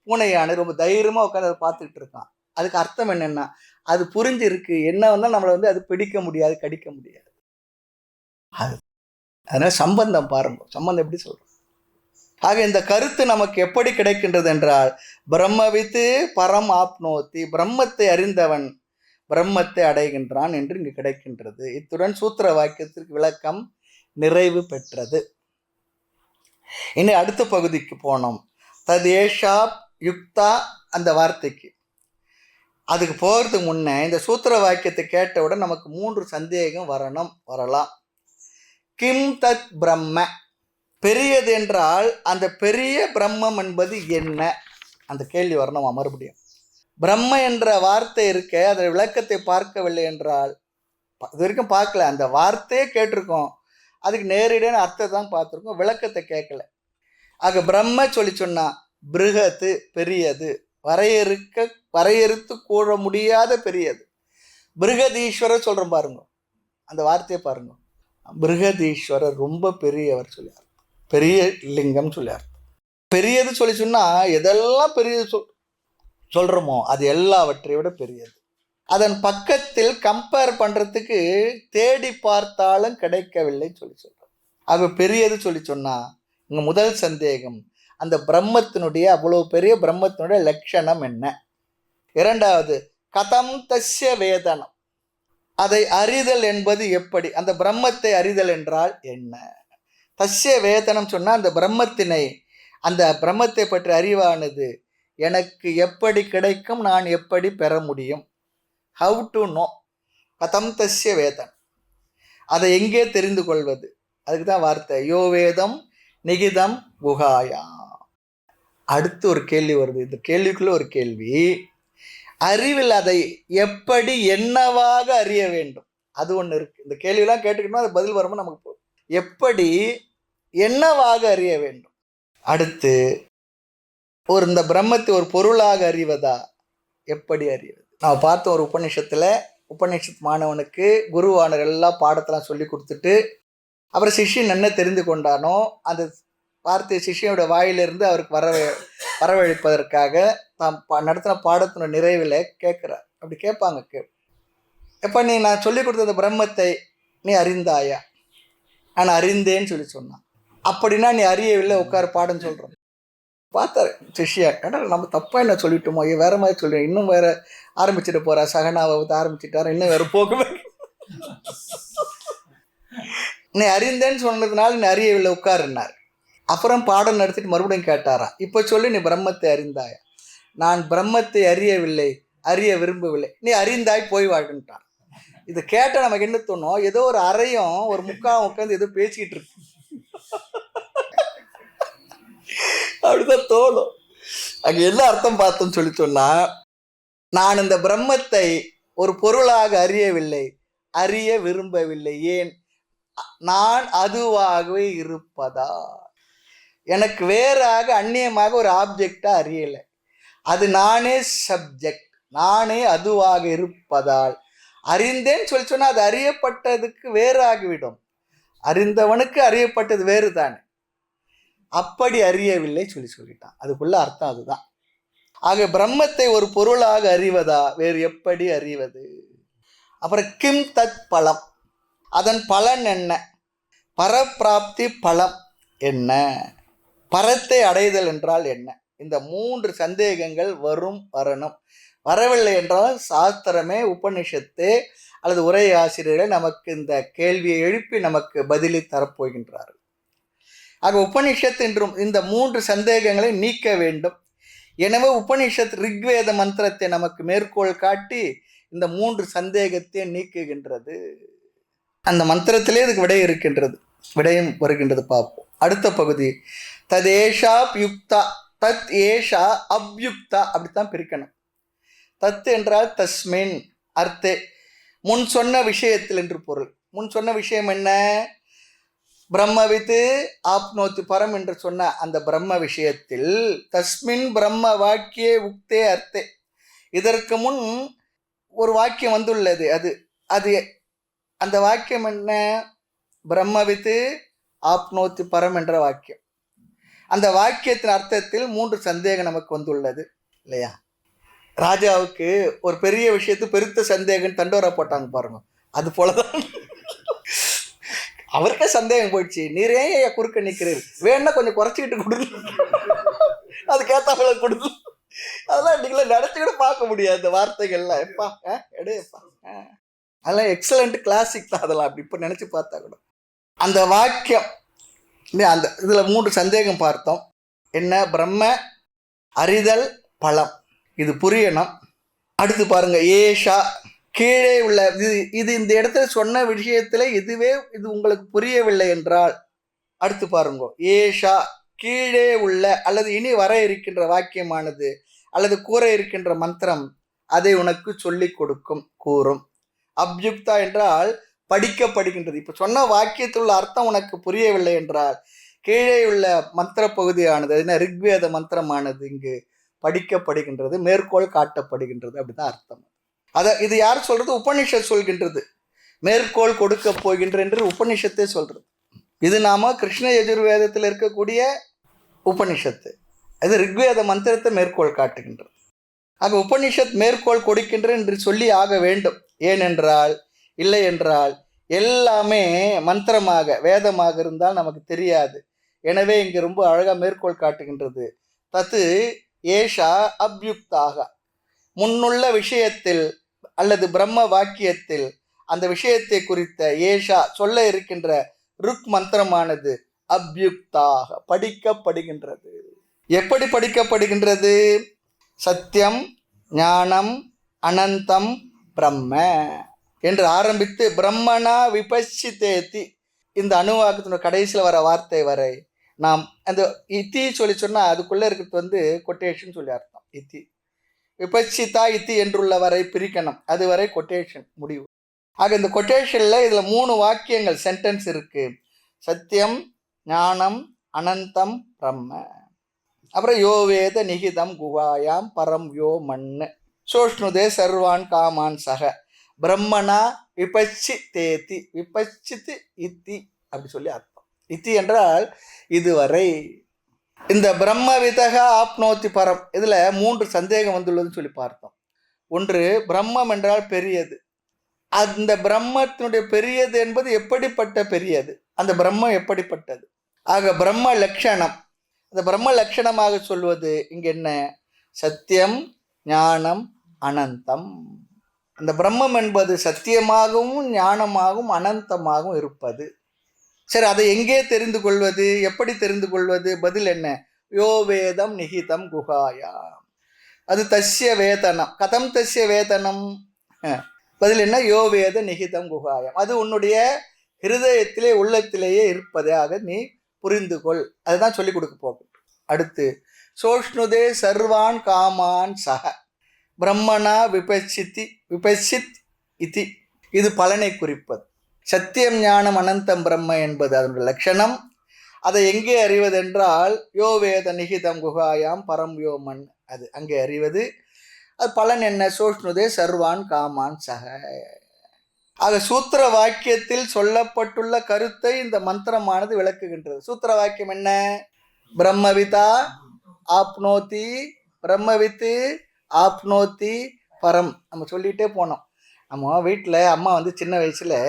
பூனையானு ரொம்ப தைரியமாக உட்காந்து அதை பார்த்துக்கிட்டு இருக்கான். அதுக்கு அர்த்தம் என்னென்னா, அது புரிஞ்சிருக்கு, என்ன வந்தால் நம்மளை அது பிடிக்க முடியாது, கடிக்க முடியாது. அது அதனால சம்பந்தம் பாருங்க, சம்பந்தம் எப்படி சொல்கிறோம். ஆக இந்த கருத்து நமக்கு எப்படி கிடைக்கின்றது என்றால், பிரம்மவித்து பரம் ஆப்னோத்தி, பிரம்மத்தை அறிந்தவன் பிரம்மத்தை அடைகின்றான் என்று இங்கு கிடைக்கின்றது. இத்துடன் சூத்திர வாக்கியத்திற்கு விளக்கம் நிறைவு பெற்றது. இனி அடுத்த பகுதிக்கு போனோம். ததேஷா யுக்தா அந்த வார்த்தைக்கு. அதுக்கு போகிறதுக்கு முன்னே இந்த சூத்திர வாக்கியத்தை கேட்டவுடன் நமக்கு 3 சந்தேகம் வரலாம். கிம் தத் பிரம்ம, பெரியது என்றால் அந்த பெரிய பிரம்மம் என்பது என்ன? அந்த கேள்வி வரணும் மறுபடியும். பிரம்ம என்ற வார்த்தை இருக்க, அதன் விளக்கத்தை பார்க்கவில்லை என்றால், இது வரைக்கும் பார்க்கல, அந்த வார்த்தையே கேட்டிருக்கோம், அதுக்கு நேரடியான அர்த்தத்தை தான் பார்த்துருக்கோம், விளக்கத்தை கேட்கல. ஆக பிரம்ம சொல்லி சொன்னா பிருகத்து பெரியது, வரையறுத்து கூற முடியாத பெரியது. பிருகதீஸ்வரர் சொல்கிறோம் பாருங்க, அந்த வார்த்தையை பாருங்க. பிருகதீஸ்வரர் ரொம்ப பெரியவர் சொல்லியார், பெரிய லிங்கம் சொல்லியார். பெரியது சொல்லி சொன்னால் எதெல்லாம் பெரியது சொல்கிறோமோ அது எல்லாவற்றை விட பெரியது. அதன் பக்கத்தில் கம்பேர் பண்ணுறதுக்கு தேடி பார்த்தாலும் கிடைக்கவில்லை சொல்லி சொல்கிறோம். அது பெரியது சொல்லி சொன்னால் இங்கே முதல் சந்தேகம், அந்த பிரம்மத்தினுடைய, அவ்வளோ பெரிய பிரம்மத்தினுடைய லட்சணம் என்ன? இரண்டாவது, கதம் தஸ்ய வேதனம், அதை அறிதல் என்பது எப்படி? அந்த பிரம்மத்தை அறிதல் என்றால் என்ன? தஸ்ய வேதனம் சொன்னால் அந்த பிரம்மத்தினை, அந்த பிரம்மத்தை பற்றி அறிவானது எனக்கு எப்படி கிடைக்கும், நான் எப்படி பெற முடியும்? ஹவு டு நோ, கதம் தஸ்ய வேதனம், அதை எங்கே தெரிந்து கொள்வது? அதுக்கு தான் வார்த்தை யோ வேதம் நிகிதம் குகாயா. அடுத்து ஒரு கேள்வி வருது, இந்த கேள்விக்குள்ள ஒரு கேள்வி, அறிவில் அதை எப்படி என்னவாக அறிய வேண்டும்? அது ஒன்று இருக்கு. இந்த கேள்வியெல்லாம் கேட்டுக்கணும், அது பதில் வரும்போது நமக்கு எப்படி என்னவாக அறிய வேண்டும். அடுத்து இந்த பிரம்மத்தை ஒரு பொருளாக அறிவதா, எப்படி அறிவது? நான் பார்த்தோம் ஒரு உபநிஷத் மாணவனுக்கு குருவானர் எல்லா பாடத்தெல்லாம் சொல்லி கொடுத்துட்டு அப்புறம் சிஷ்யன் என்ன தெரிந்து கொண்டானோ அந்த வார்த்தை சிஷ்யனோட வாயிலிருந்து அவருக்கு வரவழைப்பதற்காக தாம் நடத்தின பாடத்தின நிறைவில் கேட்குறார். அப்படி கேட்பாங்க, எப்போ நீ நான் சொல்லி கொடுத்த பிரம்மத்தை நீ அறிந்தாயா? நான் அறிந்தேன்னு சொல்லி சொன்னான். அப்படின்னா நீ அறியவில்லை, உட்கார பாடம் சொல்கிறோம். பார்த்தாரு சிஷ்யா, ஏன்னா நம்ம தப்பாக என்ன சொல்லிட்டோமோ, வேற மாதிரி சொல்கிறேன், இன்னும் வேற ஆரம்பிச்சுட்டு போகிறா, சகனாவை ஆரம்பிச்சுட்டாரு, இன்னும் வேற போகவே. நீ அறிந்தேன்னு சொன்னதுனால நீ அறியவில்லை, உட்காருன்னார். அப்புறம் பாடம் நடத்திட்டு மறுபடியும் கேட்டாராம், இப்போ சொல்லி நீ பிரம்மத்தை அறிந்தாயா? நான் பிரம்மத்தை அறியவில்லை, அறிய விரும்பவில்லை. நீ அறிந்தாய், போய் வாழ்ந்துட்டான். இது கேட்டால் நமக்கு என்ன தோணும், ஏதோ ஒரு அறையும் ஒரு முக்காவும் உட்காந்து ஏதோ பேசிக்கிட்டு இருக்கு, அப்படிதான் தோணும். அங்கே என்ன அர்த்தம் பார்த்தோன்னு சொல்லி சொன்னா, நான் இந்த பிரம்மத்தை ஒரு பொருளாக அறியவில்லை, அறிய விரும்பவில்லை. ஏன்? நான் அதுவாகவே இருப்பதா, எனக்கு வேறாக அந்நியமாக ஒரு ஆப்ஜெக்டா அறியலை. அது நானே சப்ஜெக்ட், நானே அதுவாக இருப்பதால் அறிந்தேன்னு சொல்லி சொன்னா அது அறியப்பட்டதுக்கு வேறாகிவிடும். அறிந்தவனுக்கு அறியப்பட்டது வேறு தானே, அப்படி அறியவில்லை சொல்லிட்டான். அதுக்குள்ள அர்த்தம் அதுதான். ஆக பிரம்மத்தை ஒரு பொருளாக அறிவதா, வேறு எப்படி அறிவது? அப்புறம் கிம் தத் பலம், அதன் பலன் என்ன? பரப்பிராப்தி பலம் என்ன? பரத்தை அடைதல் என்றால் என்ன? இந்த 3 சந்தேகங்கள் வரணும். வரவில்லை என்றால் சாஸ்திரமே, உபநிஷத்து அல்லது உரை ஆசிரியர்கள் நமக்கு இந்த கேள்வியை எழுப்பி நமக்கு பதிலை தரப்போகின்றார்கள். ஆக உபநிஷத் என்றும் இந்த 3 சந்தேகங்களை நீக்க வேண்டும். எனவே உபநிஷத் ரிக்வேத மந்திரத்தை நமக்கு மேற்கோள் காட்டி இந்த 3 சந்தேகத்தை நீக்குகின்றது. அந்த மந்திரத்திலே இதுக்கு விடை இருக்கின்றது, விடயம் வருகின்றது. பார்ப்போம் அடுத்த பகுதி. ததேஷா யுக்தா, தத் ஏஷா அப்யுக்தா, அப்படித்தான் பிரிக்கணும். தத் என்றால் தஸ்மின் அர்த்தே, முன் சொன்ன விஷயத்தில் என்று பொருள். முன் சொன்ன விஷயம் என்ன? பிரம்மவித்து ஆப்னோத்தி பரம் என்று சொன்ன அந்த பிரம்ம விஷயத்தில், தஸ்மின் பிரம்ம வாக்கியே உக்தே அர்த்தே, இதற்கு முன் ஒரு வாக்கியம் வந்துள்ளது. அது அந்த வாக்கியம் என்ன? பிரம்மவித்து ஆப்னோத்தி பரம் என்ற வாக்கியம். அந்த வாக்கியத்தின் அர்த்தத்தில் 3 சந்தேகம் நமக்கு வந்துள்ளது இல்லையா? ராஜாவுக்கு ஒரு பெரிய விஷயத்து பெருத்த சந்தேகம் தண்டோரா போட்டாங்க பாருங்க. அது போலதான் அவருக்கே சந்தேகம் போயிடுச்சு. நீர் ஏன் குறுக்க நிற்கிறீர், வேணா கொஞ்சம் குறைச்சிக்கிட்டு கொடுங்க, அதுக்கேத்தாப்புல கொடுத்து. அதெல்லாம் நீங்கள நினைச்சுக்கிட்டு பார்க்க முடியாது இந்த வார்த்தைகள்லாம். எப்பா எடுப்பா, அதெல்லாம் எக்ஸலண்ட் கிளாசிக் தான். அதெல்லாம் அப்படி இப்போ நினைச்சு பார்த்தா கூட அந்த வாக்கியம் அந்த இதுல 3 சந்தேகம் பார்த்தோம். என்ன? பிரம்ம, அறிதல், பலம். இது புரியணும். அடுத்து பாருங்க, ஏஷா கீழே உள்ள இது இந்த இடத்துல சொன்ன விஷயத்துல இதுவே இது உங்களுக்கு புரியவில்லை என்றால் அடுத்து பாருங்க, ஏஷா கீழே உள்ள அல்லது இனி வர இருக்கின்ற வாக்கியமானது அல்லது கூற இருக்கின்ற மந்திரம் அதை உனக்கு சொல்லிக் கொடுக்கும், கூறும். அப்யுக்தா என்றால் படிக்கப்படுகின்றது. இப்ப சொன்ன வாக்கியத்தில் உள்ள அர்த்தம் உனக்கு புரியவில்லை என்றால் கீழே உள்ள மந்திர பகுதியானது, என்ன ரிக்வேத மந்திரமானது இங்கு படிக்கப்படுகின்றது, மேற்கோள் காட்டப்படுகின்றது, அப்படிதான் அர்த்தம். இது யார் சொல்றது? உபனிஷத் சொல்கின்றது. மேற்கோள் கொடுக்க போகின்ற என்று உபனிஷத்தே சொல்றது. இது நாம கிருஷ்ண யஜுர்வேதத்தில் இருக்கக்கூடிய உபனிஷத்து. அது ரிக்வேத மந்திரத்தை மேற்கோள் காட்டுகின்றது. ஆக உபனிஷத் மேற்கோள் கொடுக்கின்ற என்று சொல்லி ஆக வேண்டும். ஏனென்றால் இல்லை என்றால் எல்லாமே மந்திரமாக வேதமாக இருந்தால் நமக்கு தெரியாது. எனவே இங்கு ரொம்ப அழகா மேற்கோள் காட்டுகின்றது. தத்து ஏஷா அப்யுக்தாக, முன்னுள்ள விஷயத்தில் அல்லது பிரம்ம வாக்கியத்தில் அந்த விஷயத்தை குறித்த ஏஷா சொல்ல இருக்கின்ற ருக் மந்திரமானது அப்யுக்தாக படிக்கப்படுகின்றது. எப்படி படிக்கப்படுகின்றது? சத்தியம், ஞானம், அனந்தம், பிரம்ம என்று ஆரம்பித்து பிரம்மனா விபச்சித்தேதி இந்த அணுவாக்கத்தினுடைய கடைசியில் வர வார்த்தை வரை நாம் அந்த இத்தி சொல்லி சொன்னால் அதுக்குள்ளே இருக்கிறது கொட்டேஷன் சொல்லி அர்த்தம். இத்தி விபச்சிதா இத்தி என்றுள்ள வரை பிரிக்கணும், அது வரை கொட்டேஷன் முடிவு. ஆக இந்த கொட்டேஷனில் இதில் 3 வாக்கியங்கள் சென்டென்ஸ் இருக்கு. சத்தியம், ஞானம், அனந்தம், பிரம்ம. அப்புறம் யோ வேத நிகிதம் குகாயாம் பரம் யோ மண்ணு சோஷ்ணுதே சர்வான் காமான் சக பிரம்மனா விபச்சி தேதி, விபச்சித்து இத்தி அப்படி சொல்லி அர்த்தம். இத்தி என்றால் இதுவரை. இந்த பிரம்ம விதக ஆப்னோத்தி பரம் இதுல 3 சந்தேகம் வந்துள்ளதுன்னு சொல்லி பார்த்தோம். ஒன்று, பிரம்மம் என்றால் பெரியது. அந்த பிரம்மத்தினுடைய பெரியது என்பது எப்படிப்பட்ட பெரியது, அந்த பிரம்மம் எப்படிப்பட்டது? ஆக பிரம்ம லட்சணம், அந்த பிரம்ம லட்சணமாக சொல்வது இங்க என்ன? சத்தியம், ஞானம், அனந்தம். அந்த பிரம்மம் என்பது சத்தியமாகவும் ஞானமாகவும் அனந்தமாகவும் இருப்பது. சரி, அதை எங்கே தெரிந்து கொள்வது, எப்படி தெரிந்து கொள்வது? பதில் என்ன? யோ வேதம் நிகிதம் குகாயா, அது தஸ்ய வேதனம். கதம் தஸ்ய வேதனம்? பதில் என்ன? யோ வேத நிகிதம் குகாயம், அது உன்னுடைய ஹிருதயத்திலே உள்ளத்திலேயே இருப்பதாக நீ புரிந்து கொள். அதுதான் சொல்லிக் கொடுக்க போகும். அடுத்து சோஷ்ணுதே சர்வான் காமான் சக பிரம்மனா விபச்சித் இதி, இது பலனை குறிப்பது. சத்தியம், ஞானம், அனந்தம், பிரம்ம என்பது அதனுடைய லட்சணம். அதை எங்கே அறிவதென்றால் யோ வேத நிகிதம் குகாயாம் பரம் யோ மண், அது அங்கே அறிவது. அது பலன் என்ன? சோஷ்ணுதே சர்வான் காமான் சக. ஆக சூத்திர வாக்கியத்தில் சொல்லப்பட்டுள்ள கருத்தை இந்த மந்திரமானது விளக்குகின்றது. சூத்திர வாக்கியம் என்ன? பிரம்மவிதா ஆப்னோதி, பிரம்மவித்து ஆப்னோதி பரம். நம்ம சொல்லிகிட்டே போனோம். நம்ம வீட்டில் அம்மா சின்ன வயசில்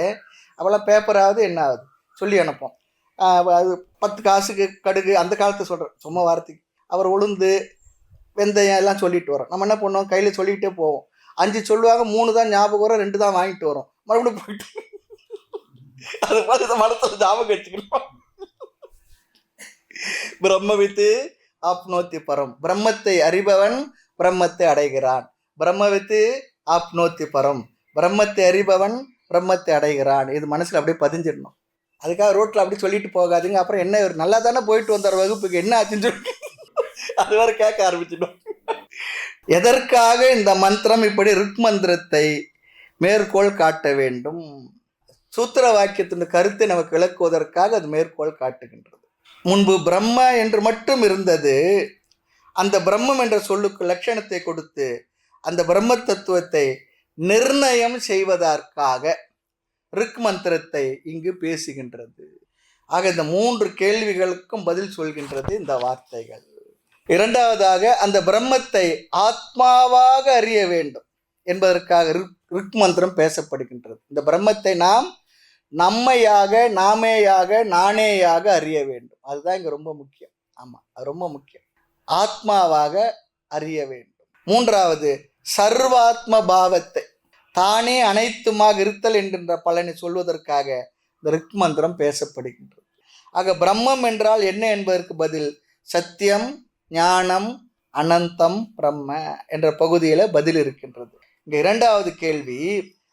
அவெல்லாம் பேப்பராவது என்ன ஆகுது சொல்லி அனுப்போம். அது 10 காசுக்கு கடுகு, அந்த காலத்தை சொல்கிறேன், சும்மா வார்த்தைக்கு. அவர் உளுந்து வெந்தயம் எல்லாம் சொல்லிட்டு வரோம். நம்ம என்ன பண்ணுவோம், கையில் சொல்லிகிட்டே போவோம். 5 சொல்லுவாங்க, 3 தான் ஞாபகம் வரும், 2 தான் வாங்கிட்டு வரோம், மறுபடியும் போயிட்டு. அது மாதிரி இந்த மனசில் ஞாபகம் வச்சுக்கணும். பிரம்மவித்து ஆப்னோத்தி பரம், பிரம்மத்தை அறிபவன் பிரம்மத்தை அடைகிறான். பிரம்மவித்து ஆப்னோத்தி பரம், பிரம்மத்தை அறிபவன் பிரம்மத்தை அடைகிறான். இது மனசில் அப்படியே பதிஞ்சிடணும். அதுக்காக ரோட்டில் அப்படி சொல்லிட்டு போகாதீங்க. அப்புறம் என்ன, ஒரு நல்லா தானே போயிட்டு வந்தார் வகுப்புக்கு, என்ன ஆச்சுன்னு சொல்லி அது வேற கேட்க ஆரம்பிச்சிடும். எதற்காக இந்த மந்திரம் இப்படி ருக் மந்திரத்தை மேற்கோள் காட்ட வேண்டும்? சூத்திர வாக்கியத்தின் கருத்தை நமக்கு விளக்குவதற்காக அது மேற்கோள் காட்டுகின்றது. முன்பு பிரம்ம என்று மட்டும் இருந்தது. அந்த பிரம்மம் என்ற சொல்லுக்கு லட்சணத்தை கொடுத்து அந்த பிரம்ம தத்துவத்தை நிர்ணயம் செய்வதற்காக ரிக் மந்திரத்தை இங்கு பேசுகின்றது. ஆக இந்த 3 கேள்விகளுக்கும் பதில் சொல்கின்றது இந்த வார்த்தைகள். இரண்டாவதாக, அந்த பிரம்மத்தை ஆத்மாவாக அறிய வேண்டும் என்பதற்காக ரிக் மந்திரம் பேசப்படுகின்றது. இந்த பிரம்மத்தை நாம் நம்மையாக, நாமேயாக, நானேயாக அறிய வேண்டும். அதுதான் இங்க ரொம்ப முக்கியம். ஆமா, அது ரொம்ப முக்கியம். ஆத்மாவாக அறிய வேண்டும். மூன்றாவது, சர்வாத்ம பாவத்தை, தானே அனைத்துமாக இருத்தல் என்கின்ற பலனை சொல்வதற்காக இந்த ரிக் மந்திரம் பேசப்படுகின்றது. ஆக பிரம்மம் என்றால் என்ன என்பதற்கு பதில் சத்தியம், ஞானம், அனந்தம், பிரம்ம என்ற பகுதியில் பதில் இருக்கின்றது. இங்க இரண்டாவது கேள்வி,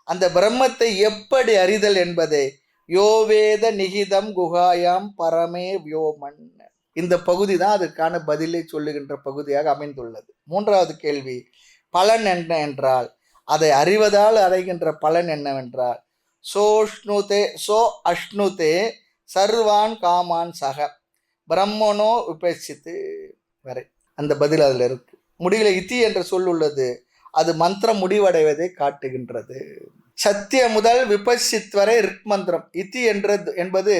அந்த பிரம்மத்தை எப்படி அறிதல் என்பதை யோவேத நிகிதம் குகாயாம் பரமே வியோமன், இந்த பகுதி தான் அதற்கான பதிலை சொல்லுகின்ற பகுதியாக அமைந்துள்ளது. மூன்றாவது கேள்வி, பலன் என்ன என்றால், அதை அறிவதால் அடைகின்ற பலன் என்னவென்றால் சோஷ்ணுதே சோ அஷ்ணுதே சர்வான் காமான் சக பிரம்மனோ விபசித்து வரை அந்த பதில் அதில் இருக்கு. முடிவில் இத்தி என்ற சொல் உள்ளது. அது மந்திரம் முடிவடைவதை காட்டுகின்றது. சத்திய முதல் விபசித் வரை ரிக் மந்திரம். இத்தி என்பது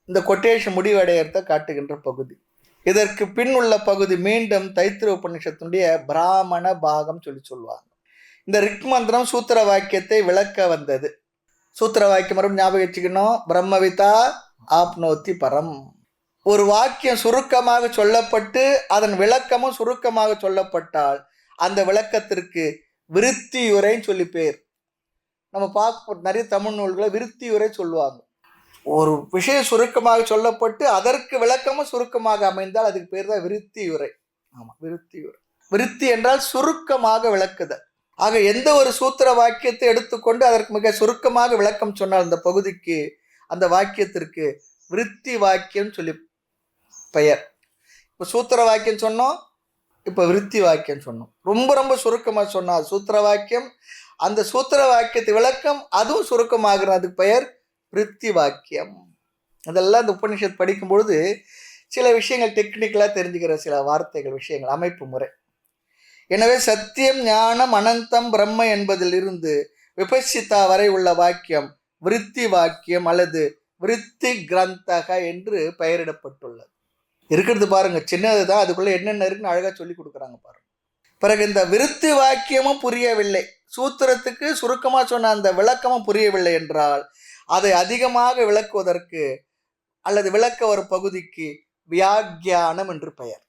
இந்த கொட்டேஷன் முடிவடையத்தை காட்டுகின்ற பகுதி. இதற்கு பின் உள்ள பகுதி மீண்டும் தைத்திரிய உபநிஷத்தினுடைய பிராமண பாகம் சொல்லுவாங்க. இந்த ரிக் மந்திரம் சூத்திர வாக்கியத்தை விளக்க வந்தது. சூத்திர வாக்கியம் மறுபடியும் ஞாபகம் வச்சுக்கணும். பிரம்மவிதா ஆப்னோத்தி பரம். ஒரு வாக்கியம் சுருக்கமாக சொல்லப்பட்டு அதன் விளக்கமும் சுருக்கமாக சொல்லப்பட்டால் அந்த விளக்கத்திற்கு விருத்தியுரைன்னு சொல்லி பேர். நம்ம பார்க்க நிறைய தமிழ் நூல்களை விருத்தியுரை சொல்லுவாங்க. ஒரு விஷயம் சுருக்கமாக சொல்லப்பட்டு அதற்கு விளக்கமும் சுருக்கமாக அமைந்தால் அதுக்கு பேர் தான் விருத்தியுரை. ஆமாம், விருத்தியுரை. விருத்தி என்றால் சுருக்கமாக விளக்குதல். ஆக எந்த ஒரு சூத்திர வாக்கியத்தை எடுத்துக்கொண்டு அதற்கு மிக சுருக்கமாக விளக்கம் சொன்னால் அந்த பகுதிக்கு, அந்த வாக்கியத்திற்கு விருத்தி வாக்கியம் சொல்லி பெயர். இப்போ சூத்திர வாக்கியம் சொன்னோம், இப்போ விருத்தி வாக்கியம் சொன்னோம். ரொம்ப ரொம்ப சுருக்கமாக சொன்னால் சூத்திர வாக்கியம், அந்த சூத்திர வாக்கியத்தை விளக்கம் அதுவும் சுருக்கமாகிற அதுக்கு பெயர் விருத்தி வாக்கியம். அதெல்லாம் இந்த உபநிஷத் படிக்கும் பொழுது சில விஷயங்கள் டெக்னிக்கலாக தெரிஞ்சுக்கிற சில வார்த்தைகள், விஷயங்கள், அமைப்பு முறை. எனவே சத்தியம், ஞானம், அனந்தம், பிரம்ம என்பதிலிருந்து விபசித்தா வரை உள்ள வாக்கியம் விருத்தி வாக்கியம் அல்லது விருத்தி கிரந்தக என்று பெயரிடப்பட்டுள்ளது. இருக்கிறது பாருங்க, சின்னது தான், அதுக்குள்ள என்னென்ன இருக்குன்னு அழகா சொல்லி கொடுக்குறாங்க பாருங்க. பிறகு இந்த விருத்தி வாக்கியமும் புரியவில்லை, சூத்திரத்துக்கு சுருக்கமாக சொன்ன அந்த விளக்கமும் புரியவில்லை என்றால் அதை அதிகமாக விளக்குவதற்கு அல்லது விளக்க ஒரு பகுதிக்கு வியாக்கியானம் என்று பெயர்.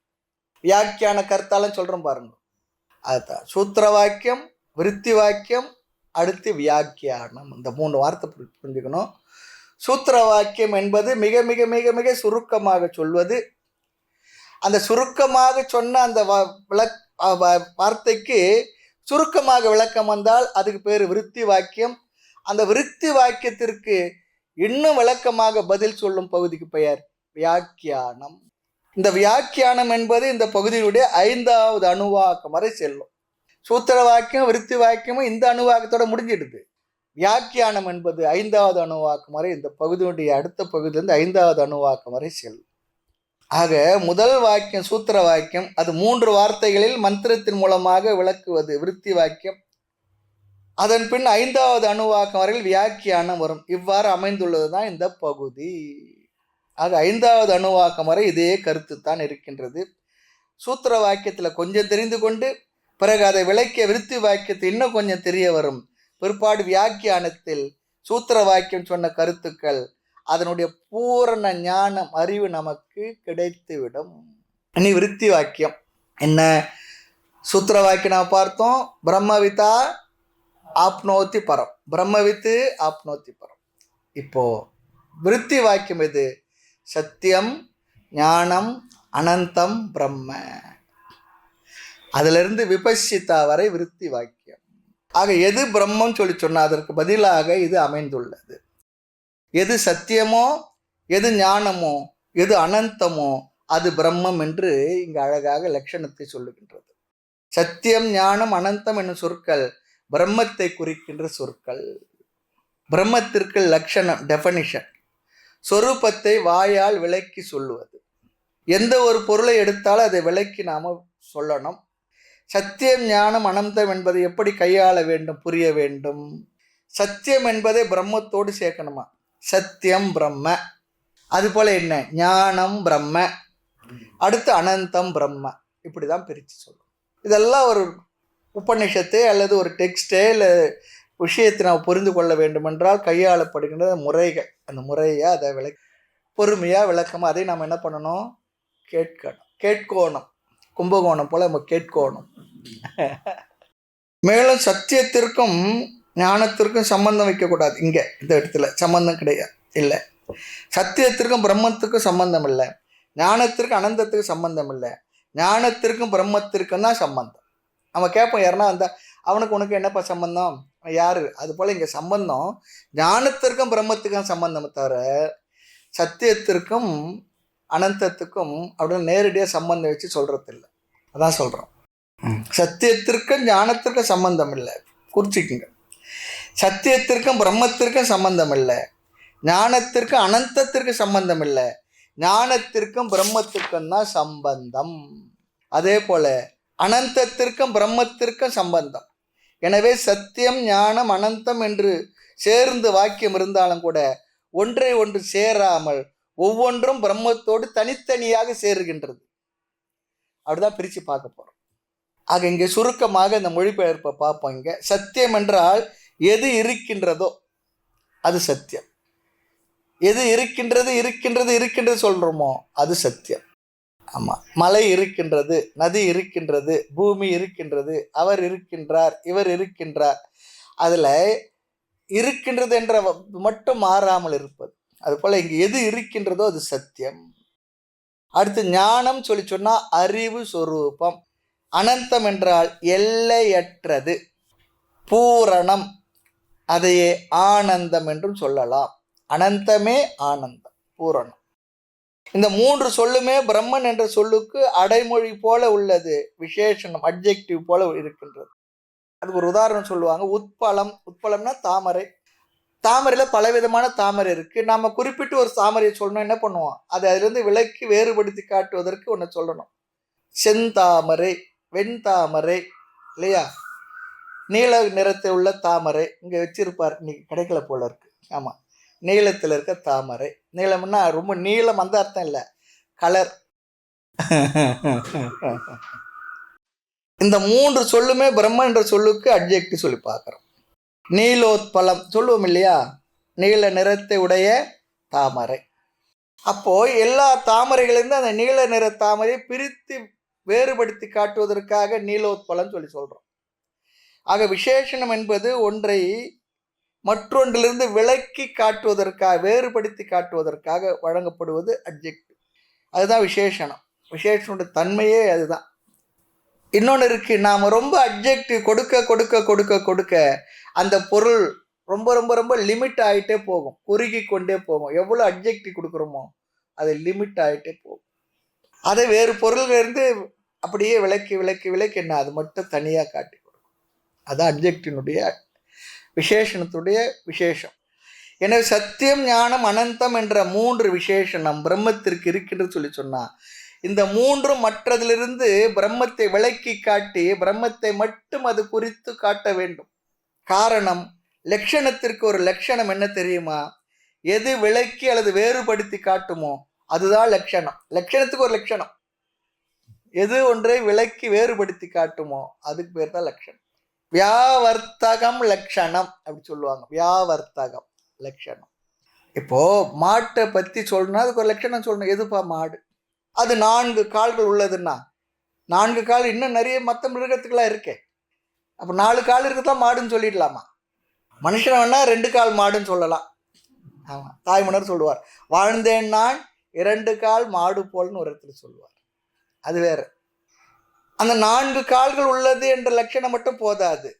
வியாக்கியான கருத்தாலும் சொல்றோம் பாருங்க. அதுதான் சூத்திர வாக்கியம், விருத்தி வாக்கியம், அடுத்து வியாக்கியானம். இந்த 3 வார்த்தை புரிஞ்சுக்கணும். சூத்திர வாக்கியம் என்பது மிக மிக மிக மிக சுருக்கமாக சொல்வது. அந்த சுருக்கமாக சொன்ன அந்த வார்த்தைக்கு சுருக்கமாக விளக்கம் வந்தால் அதுக்கு பேர் விருத்தி வாக்கியம். அந்த விருத்தி வாக்கியத்திற்கு இன்னும் விளக்கமாக பதில் சொல்லும் பகுதிக்கு பெயர் வியாக்கியானம். இந்த வியாக்கியானம் என்பது இந்த பகுதியினுடைய 5வது அணுவாக்கம் வரை செல்லும். சூத்திர வாக்கியம், விருத்தி வாக்கியமும் இந்த அணுவாக்கத்தோட முடிஞ்சிடுது. வியாக்கியானம் என்பது 5வது அணுவாக்கம் வரை, இந்த பகுதியுடைய அடுத்த பகுதியிலிருந்து 5வது அணுவாக்கம் வரை செல்லும். ஆக முதல் வாக்கியம் சூத்திர வாக்கியம், அது 3 வார்த்தைகளில் மந்திரத்தின் மூலமாக விளக்குவது விருத்தி வாக்கியம். அதன் பின் 5வது அணுவாக்கம் வரையில் வியாக்கியானம் வரும். இவ்வாறு அமைந்துள்ளது தான் இந்த பகுதி. ஆக 5வது அணுவாக்கம் வரை இதே கருத்து தான் இருக்கின்றது. சூத்திர வாக்கியத்தில் கொஞ்சம் தெரிந்து கொண்டு பிறகு அதை விளக்கிய விருத்தி வாக்கியத்தை இன்னும் கொஞ்சம் தெரிய வரும். பிற்பாடு வியாக்கியானத்தில் சூத்திர வாக்கியம் சொன்ன கருத்துக்கள், அதனுடைய பூரண ஞானம், அறிவு நமக்கு கிடைத்துவிடும். இனி விருத்தி வாக்கியம் என்ன? சூத்திர வாக்கியம் நாம் பார்த்தோம், பிரம்மவிதா ஆப்னோத்தி பரம், பிரம்மவித்து ஆப்னோத்தி பரம். இப்போ விருத்தி வாக்கியம் எது? சத்தியம், ஞானம், அனந்தம், பிரம்ம. அதிலிருந்து விபசித்தா வரை விருத்தி வாக்கியம். ஆக எது பிரம்மம் சொல்லி சொன்னால் அதற்கு பதிலாக இது அமைந்துள்ளது. எது சத்தியமோ, எது ஞானமோ, எது அனந்தமோ அது பிரம்மம் என்று இங்கு அழகாக லட்சணத்தை சொல்லுகின்றது. சத்தியம், ஞானம், அனந்தம் என்னும் சொற்கள் பிரம்மத்தை குறிக்கின்ற சொற்கள். பிரம்மத்திற்கு லட்சணம், டெஃபனிஷன், சொரூபத்தை வாயால் விளக்கி சொல்லுவது. எந்த ஒரு பொருளை எடுத்தாலும் அதை விளக்கி நாம சொல்லணும். சத்தியம், ஞானம், அனந்தம் என்பதை எப்படி கையாள வேண்டும், புரிய வேண்டும். சத்தியம் என்பதை பிரம்மத்தோடு சேர்க்கணுமா. சத்தியம் பிரம்ம, அதுபோல் என்ன ஞானம் பிரம்ம, அடுத்து அனந்தம் பிரம்ம, இப்படி தான் பிரித்து சொல்லும். இதெல்லாம் ஒரு உபநிஷத்தை அல்லது ஒரு டெக்ஸ்டே இல்லை விஷயத்தை நாம் புரிந்து கொள்ள வேண்டுமென்றால் கையாளப்படுகின்ற முறைகள், அந்த முறையை அதை பொறுமையாக விளக்கமாக அதை நாம் என்ன பண்ணணும், கேட்கணும். கும்பகோணம் போல் நம்ம கேட்கணும். மேலும் சத்தியத்திற்கும் ஞானத்திற்கும் சம்பந்தம் வைக்கக்கூடாது. இங்கே இந்த இடத்துல சம்பந்தம் கிடையாது, இல்லை. சத்தியத்திற்கும் பிரம்மத்துக்கும் சம்பந்தம் இல்லை, ஞானத்திற்கும் அனந்தத்துக்கும் சம்பந்தம் இல்லை, ஞானத்திற்கும் பிரம்மத்திற்கும் தான் சம்பந்தம். நம்ம கேட்போம், யாருன்னா அந்த அவனுக்கு உனக்கு என்னப்பா சம்பந்தம், யாரு, அது போல் இங்கே சம்பந்தம் ஞானத்திற்கும் பிரம்மத்துக்கும் சம்பந்தம் தவிர சத்தியத்திற்கும் அனந்தத்துக்கும் அப்படின்னு நேரடியாக சம்பந்தம் வச்சு சொல்கிறது இல்லை. அதான் சொல்கிறோம், சத்தியத்திற்கும் ஞானத்திற்கும் சம்பந்தம் இல்லை, குறிச்சிக்குங்க. சத்தியத்திற்கும் பிரம்மத்திற்கும் சம்பந்தம் இல்லை, ஞானத்திற்கும் அனந்தத்திற்கும் சம்பந்தம் இல்லை, ஞானத்திற்கும் பிரம்மத்திற்கும் தான் சம்பந்தம். அதே போல் அனந்தத்திற்கும் பிரம்மத்திற்கும் சம்பந்தம். எனவே சத்தியம் ஞானம் அனந்தம் என்று சேர்ந்து வாக்கியம் இருந்தாலும் கூட ஒன்றை ஒன்று சேராமல் ஒவ்வொன்றும் பிரம்மத்தோடு தனித்தனியாக சேருகின்றது. அப்படிதான் பிரித்து பார்க்க போகிறோம். ஆக இங்கே சுருக்கமாக இந்த மொழிபெயர்ப்பை பார்ப்போம். இங்கே சத்தியம் என்றால் எது இருக்கின்றதோ அது சத்தியம். எது இருக்கின்றது இருக்கின்றது இருக்கின்றது சொல்கிறோமோ அது சத்தியம். ஆமாம், மலை இருக்கின்றது, நதி இருக்கின்றது, பூமி இருக்கின்றது, அவர் இருக்கின்றார், இவர் இருக்கின்றார், அதில் இருக்கின்றது என்ற மட்டும் மாறாமல் இருப்பது. அதுபோல் இங்கே எது இருக்கின்றதோ அது சத்தியம். அடுத்து ஞானம் சொல்லி சொன்னால் அறிவு சொரூபம். அனந்தம் என்றால் எல்லையற்றது, பூரணம், அதையே ஆனந்தம் என்றும் சொல்லலாம். அனந்தமே ஆனந்தம், பூரணம். இந்த மூன்று சொல்லுமே பிரம்மன் என்ற சொல்லுக்கு அடைமொழி போல உள்ளது, விசேஷனம், அட்ஜெக்டிவ் போல இருக்கின்றது. அதுக்கு ஒரு உதாரணம் சொல்லுவாங்க, உட்பலம். உட்பலம்னா தாமரை. தாமரையில் பலவிதமான தாமரை இருக்குது. நாம் குறிப்பிட்டு ஒரு தாமரையை சொல்லணும், என்ன பண்ணுவோம், அதை அதிலிருந்து விலக்கி வேறுபடுத்தி காட்டுவதற்கு ஒன்று சொல்லணும். செந்தாமரை, வெண்தாமரை, இல்லையா, நீல நிறத்தில் உள்ள தாமரை. இங்கே வச்சிருப்பார், இன்னைக்கு கிடைக்கல போல இருக்கு. ஆமாம், நீளத்தில் இருக்க தாமரை. நீளம்னா ரொம்ப நீளம் அந்த அர்த்தம் இல்லை, கலர். இந்த மூன்று சொல்லுமே பிரம்மன் என்ற சொல்லுக்கு அட்ஜெக்டிவ் சொல்லி பார்க்குறோம். நீலோத்பலம் சொல்லுவோம் இல்லையா, நீல நிறத்தை உடைய தாமரை. அப்போ எல்லா தாமரைகளிலிருந்து அந்த நீல நிற தாமரையை பிரித்து வேறுபடுத்தி காட்டுவதற்காக நீலோத்பலம் சொல்லி சொல்கிறோம். ஆக விசேஷனம் என்பது ஒன்றை மற்றொன்றிலிருந்து விலக்கி காட்டுவதற்காக, வேறுபடுத்தி காட்டுவதற்காக வழங்கப்படுவது அட்ஜெக்டிவ். அதுதான் விசேஷனம். விசேஷனுடைய தன்மையே அதுதான். இன்னொன்று இருக்குது, நாம் ரொம்ப அட்ஜெக்டிவ் கொடுக்க கொடுக்க கொடுக்க கொடுக்க அந்த பொருள் ரொம்ப ரொம்ப ரொம்ப லிமிட் ஆகிட்டே போகும், குறுகி கொண்டே போகும். எவ்வளோ அட்ஜெக்டிவ் கொடுக்குறோமோ அது லிமிட் ஆகிட்டே போகும். அதை வேறு பொருள்களிலிருந்து அப்படியே விளக்கி விளக்கி விளக்கி என்ன அது மட்டும் தனியாக காட்டி கொடுக்கும். அதுதான் அட்ஜெக்டினுடைய விசேஷணத்துடைய விசேஷம். எனவே சத்தியம் ஞானம் அனந்தம் என்ற மூன்று விசேஷனம் பிரம்மத்திற்கு இருக்கின்றது சொல்லி சொன்னால், இந்த மூன்றும் மற்றதிலிருந்து பிரம்மத்தை விளக்கி காட்டி பிரம்மத்தை மட்டும் அது குறித்து காட்ட வேண்டும். காரணம், லட்சணத்திற்கு ஒரு லட்சணம் என்ன தெரியுமா, எது விளக்கி அல்லது வேறுபடுத்தி காட்டுமோ அதுதான் லட்சணம். லட்சணத்துக்கு ஒரு லட்சணம், எது ஒன்றை விளக்கி வேறுபடுத்தி காட்டுமோ அதுக்கு பேர் தான் லட்சணம். வியாவர்த்தகம் லட்சணம் அப்படி சொல்லுவாங்க. வியாவர்த்தகம் லட்சணம். இப்போ மாட்டை பற்றி சொல்லணும்னா அதுக்கு ஒரு லட்சணம் சொல்லணும். எதுப்பா மாடு, அது 4 கால்கள் உள்ளதுன்னா 4 கால், இன்னும் நிறைய மற்ற மிருகத்துக்கெல்லாம் இருக்கே. அப்போ 4 கால் இருக்கிறதுலாம் மாடுன்னு சொல்லிடலாமா? மனுஷனை வேணா 2 கால் மாடுன்னு சொல்லலாம். ஆமாம், தாய்மன்னர் சொல்லுவார், வாழ்ந்தேன் நான் 2 கால் மாடு போல்னு ஒரு இடத்துல சொல்லுவார். அது வேறு. அந்த 4 கால்கள் உள்ளது என்ற லட்சணம் மட்டும் போதாது,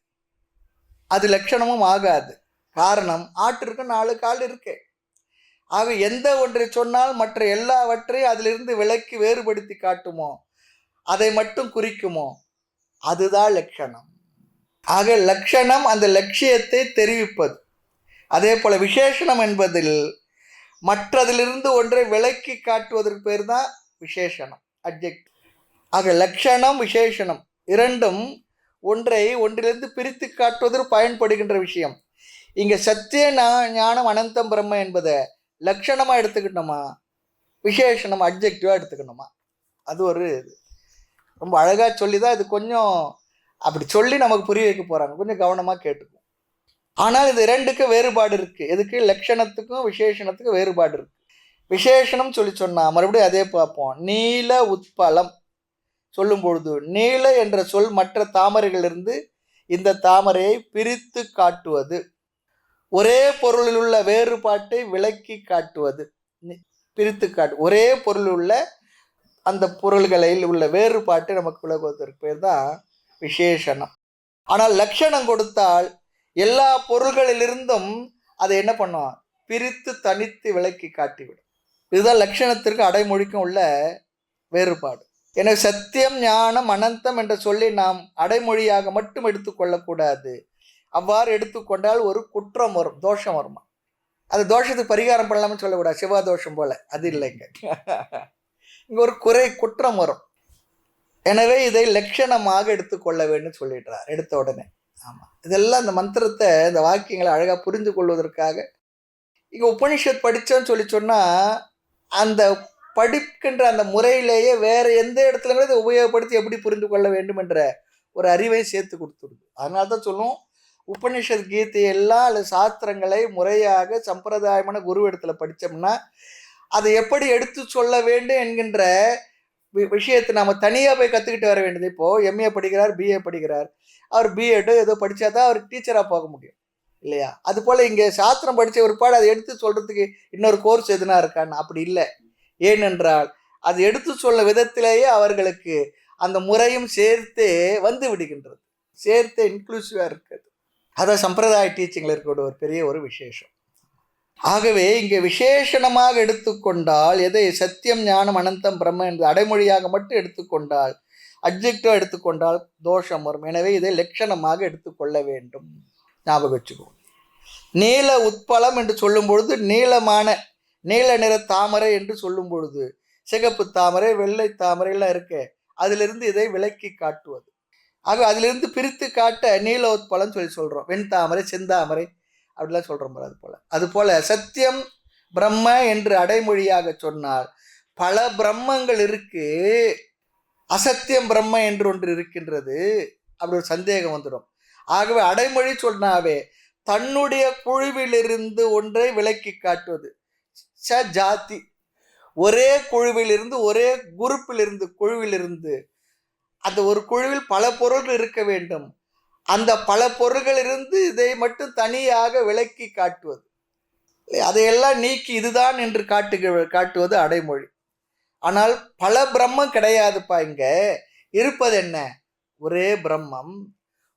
அது லட்சணமும் ஆகாது. காரணம், ஆட்டிற்கு 4 கால் இருக்கு. ஆக எந்த ஒன்றை சொன்னால் மற்ற எல்லாவற்றையும் அதிலிருந்து விலக்கி வேறுபடுத்தி காட்டுமோ, அதை மட்டும் குறிக்குமோ, அதுதான் லட்சணம். ஆக லட்சணம் அந்த லட்சியத்தை தெரிவிப்பது. அதே போல விசேஷனம் என்பதில் மற்றதிலிருந்து ஒன்றை விலக்கி காட்டுவதற்கு பேர் தான் விசேஷனம், அட்ஜெக்டிவ். ஆக லட்சணம் விசேஷனம் இரண்டும் ஒன்றை ஒன்றிலிருந்து பிரித்து காட்டுவதற்கு பயன்படுகின்ற விஷயம். இங்க சத்திய ஞானம் அனந்தம் பிரம்ம என்பதை லட்சணமா எடுத்துக்கிட்டோமா, விசேஷணமா அப்ஜெக்டிவா எடுத்துக்கணுமா? அது ஒரு ரொம்ப அழகா சொல்லிதான் இது கொஞ்சம் அப்படி சொல்லி நமக்கு புரிய வைக்க போறாங்க. கொஞ்சம் கவனமா கேட்டுக்கும். ஆனால் இது ரெண்டுக்கு வேறுபாடு இருக்கு. எதுக்கு? லட்சணத்துக்கும் விசேஷணத்துக்கும் வேறுபாடு இருக்கு. விசேஷணம் சொன்னா மறுபடியும் அதே பார்ப்போம். நீல உட்பலம் சொல்லும் பொழுது நீல என்ற சொல் மற்ற தாமரைகளிலிருந்து இந்த தாமரையை பிரித்து காட்டுவது, ஒரே பொருளில் உள்ள வேறுபாட்டை விளக்கி காட்டுவது. பிரித்து காட்டு ஒரே பொருள் உள்ள அந்த பொருள்களில் உள்ள வேறுபாட்டை நமக்கு விளக்குவதற்கு பேர் தான் விசேஷணம். ஆனால் லட்சணம் கொடுத்தால் எல்லா பொருள்களிலிருந்தும் அதை என்ன பண்ணும்? பிரித்து தனித்து விளக்கி காட்டிவிடும். இதுதான் லட்சணத்திற்கு அடைமொழிக்கும் உள்ள வேறுபாடு. எனவே சத்தியம் ஞானம் அனந்தம் என்ற சொல்லி நாம் அடைமொழியாக மட்டும் எடுத்துக்கொள்ளக்கூடாது. அவ்வாறு எடுத்துக்கொண்டால் ஒரு குற்றம் வரும், தோஷம் வருமா. அது தோஷத்துக்கு பரிகாரம் பண்ணலாம்னு சொல்லக்கூடாது, சிவாதோஷம் போல. அது இல்லைங்க. இங்க ஒரு குற்றம் வரும். எனவே இதை லட்சணமாக எடுத்துக்கொள்ள வேண்டும் சொல்லிடுறார் எடுத்த உடனே. ஆமாம், இதெல்லாம் இந்த மந்திரத்தை, இந்த வாக்கியங்களை அழகாக புரிந்து கொள்வதற்காக இங்கே உபனிஷத் படித்தோன்னு சொன்னால் அந்த படிக்கின்ற அந்த முறையிலேயே வேறு எந்த இடத்துல கூட இதை உபயோகப்படுத்தி எப்படி புரிந்து கொள்ள வேண்டும் என்ற ஒரு அறிவை சேர்த்து கொடுத்துருது. அதனால தான் சொல்லுவோம், உபனிஷத் கீதையெல்லாம் அல்லது சாஸ்திரங்களை முறையாக சம்பிரதாயமான குரு இடத்துல படித்தோம்னா அதை எப்படி எடுத்து சொல்ல வேண்டும் என்கின்ற விஷயத்தை நாம் தனியாக போய் கற்றுக்கிட்டு வர வேண்டியது. இப்போது எம்ஏ படிக்கிறார், பிஏ படிக்கிறார், அவர் பிஎட் ஏதோ படித்தா தான் அவர் டீச்சராக போக முடியும் இல்லையா? அதுபோல் இங்கே சாஸ்திரம் படித்த ஒரு பாடு அதை எடுத்து சொல்கிறதுக்கு இன்னொரு கோர்ஸ் எதுனா இருக்கான்னு அப்படி இல்லை. ஏனென்றால் அது எடுத்து சொல்ல விதத்திலேயே அவர்களுக்கு அந்த முறையும் சேர்த்தே வந்து விடுகின்றது, சேர்த்தே இன்க்ளூசிவாக இருக்குது. அதான் சம்பிரதாய டீச்சிங்கில் இருக்கிற ஒரு பெரிய ஒரு விசேஷம். ஆகவே இங்கே விசேஷணமாக எடுத்துக்கொண்டால் எதை? சத்தியம் ஞானம் அனந்தம் பிரம்ம என்று அடைமொழியாக மட்டும் எடுத்துக்கொண்டால், அப்ஜெக்டிவ் எடுத்துக்கொண்டால் தோஷம் வரும். எனவே இதை லட்சணமாக எடுத்துக்கொள்ள வேண்டும். ஞாபகம் வச்சுக்கோ. நீல உட்பலம் என்று சொல்லும் பொழுது நீளமான நீல நிற தாமரை என்று சொல்லும் பொழுது சிகப்பு தாமரை, வெள்ளை தாமரை எல்லாம் இருக்கு, அதிலிருந்து இதை விளக்கி காட்டுவது. ஆக அதிலிருந்து பிரித்து காட்ட நீல உட்பலம் சொல்றோம். வெண்தாமரை, செந்தாமரை அப்படிலாம் சொல்கிறோம். அதுபோல் சத்தியம் பிரம்ம என்று அடைமொழியாக சொன்னால் பல பிரம்மங்கள் இருக்கு, அசத்தியம் பிரம்ம என்று ஒன்று இருக்கின்றது, அப்படி ஒரு சந்தேகம் வந்துடும். ஆகவே அடைமொழி சொன்னாவே தன்னுடைய குழுவிலிருந்து ஒன்றை விளக்கி காட்டுவது. ச ஜாதி, ஒரே குழுவிலிருந்து, ஒரே குழுவிலிருந்து அந்த ஒரு குழுவில் பல பொருள்கள் இருக்க வேண்டும். அந்த பல பொருள்களிலிருந்து இதை மட்டும் தனியாக விளக்கி காட்டுவது, அதையெல்லாம் நீக்கி இதுதான் என்று காட்டுவது அடைமொழி. ஆனால் பல பிரம்மம் கிடையாதுப்பா. இங்க இருப்பது என்ன? ஒரே பிரம்மம்,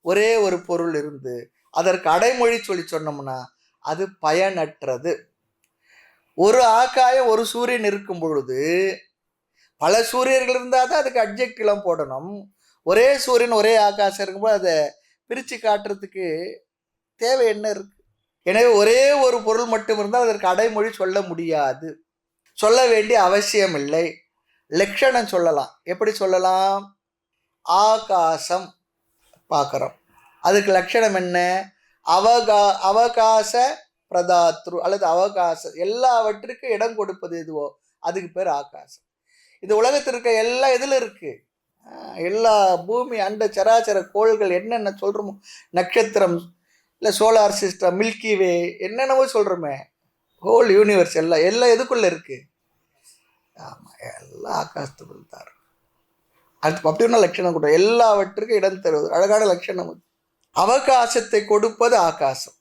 ஒரே ஒரு பொருள் இருந்து அதற்கு அடைமொழி சொன்னோம்னா அது பயனற்றது. ஒரு ஆகாயம், ஒரு சூரியன் இருக்கும் பொழுது பல சூரியர்கள் இருந்தால் தான் அதுக்கு அப்ஜெக்டிவ்லாம் போடணும். ஒரே சூரியன், ஒரே ஆகாசம் இருக்கும்போது அதை பிரித்து காட்டுறதுக்கு தேவை என்ன இருக்கு? எனவே ஒரே ஒரு பொருள் மட்டும் இருந்தால் அதற்கு அடைமொழி சொல்ல முடியாது, சொல்ல வேண்டிய அவசியம் இல்லை. லட்சணம் சொல்லலாம். எப்படி சொல்லலாம்? ஆகாசம் பார்க்குறோம், அதுக்கு லட்சணம் என்ன? அவகாச பிரதாத்ரு அல்லது அவகாசம், எல்லாவற்றுக்கும் இடம் கொடுப்பது எதுவோ அதுக்கு பேர் ஆகாசம். இந்த உலகத்தில் இருக்க எல்லா இதில் இருக்கு, எல்லா பூமி அண்ட சராச்சர கோள்கள் என்னென்ன சொல்கிறோமோ, நட்சத்திரம் இல்லை சோலார் சிஸ்டம், மில்கி வே, என்னென்னவோ சொல்கிறோமே, ஹோல் யூனிவர்ஸ் எல்லாம் எதுக்குள்ளே இருக்குது? ஆமாம், எல்லாம் ஆகாசத்துக்குள் தான். அது அப்படின்னா லட்சணம் கொடுக்கும், எல்லாவற்றுக்கும் இடம் தருவது அழகான லட்சணம். அவகாசத்தை கொடுப்பது ஆகாசம்.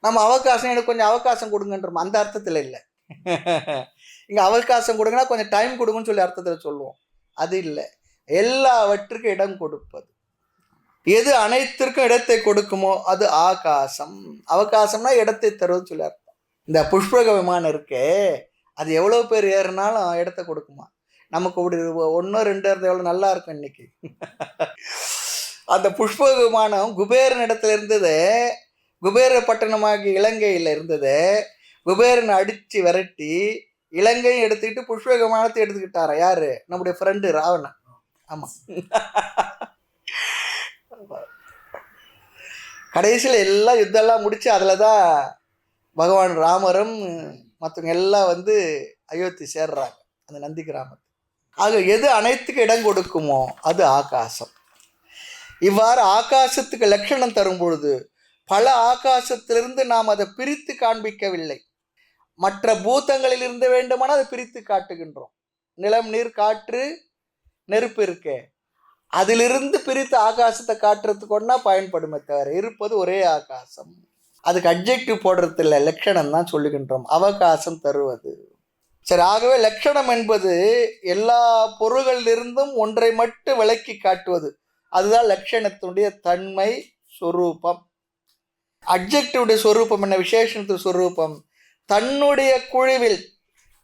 நம்ம அவகாசம், எனக்கு கொஞ்சம் அவகாசம் கொடுங்கன்றோம், அந்த அர்த்தத்தில் இல்லை. இங்கே அவகாசம் கொடுங்கன்னா கொஞ்சம் டைம் கொடுங்கன்னு சொல்லி அர்த்தத்தில் சொல்லுவோம், அது இல்லை. எல்லாவற்றுக்கும் இடம் கொடுப்பது, எது அனைத்திற்கும் இடத்தை கொடுக்குமோ அது ஆகாசம். அவகாசம்னா இடத்தை தருவதுன்னு சொல்லி அர்த்தம். இந்த புஷ்பக விமானம் இருக்கே, அது எவ்வளோ பேர் ஏறினாலும் இடத்த கொடுக்குமா? நமக்கு இப்படி 1 2 இருந்தால் எவ்வளோ நல்லா இருக்கும் இன்னைக்கு. அந்த புஷ்பக விமானம் குபேரன் இடத்துல இருந்தது, குபேர பட்டணமாகி இலங்கையில் இருந்தது. குபேரனை அடித்து விரட்டி இலங்கையும் எடுத்துக்கிட்டு புஷ்பக விமானத்தை எடுத்துக்கிட்டாரா? யாரு? நம்முடைய ஃப்ரெண்டு ராவணன். ஆமாம். கடைசியில் எல்லாம் யுத்தம்லாம் முடித்து அதில் தான் பகவான் ராமரும் மற்றவங்க எல்லாம் வந்து அயோத்தி சேர்றாங்க அந்த நந்தி கிராமத்தில். ஆக எது அனைத்துக்கு இடம் கொடுக்குமோ அது ஆகாசம். இவ்வாறு ஆகாசத்துக்கு லட்சணம் தரும் பொழுது பல ஆகாசத்திலிருந்து நாம் அதை பிரித்து காண்பிக்கவில்லை. மற்ற பூதங்களில் இருந்து வேண்டுமானால் அதை பிரித்து காட்டுகின்றோம். நிலம், நீர், காற்று, நெருப்பு இருக்கே, அதிலிருந்து பிரித்து ஆகாசத்தை காட்டுறதுக்கு ஒன்றா பயன்படுமே தவிர இருப்பது ஒரே ஆகாசம். அதுக்கு அட்ஜெக்டிவ் போடுறது இல்லை, லட்சணம் தான் சொல்லுகின்றோம். அவகாசம் தருவது. சரி, ஆகவே லட்சணம் என்பது எல்லா பொருள்களிலிருந்தும் ஒன்றை மட்டும் விளக்கி காட்டுவது. அதுதான் லட்சணத்தினுடைய தன்மை, சொரூபம். அட்ஜெக்டிவுடைய சொரூபம் என்ன? விசேஷணத்துடைய சொரூபம் தன்னுடைய குழுவில்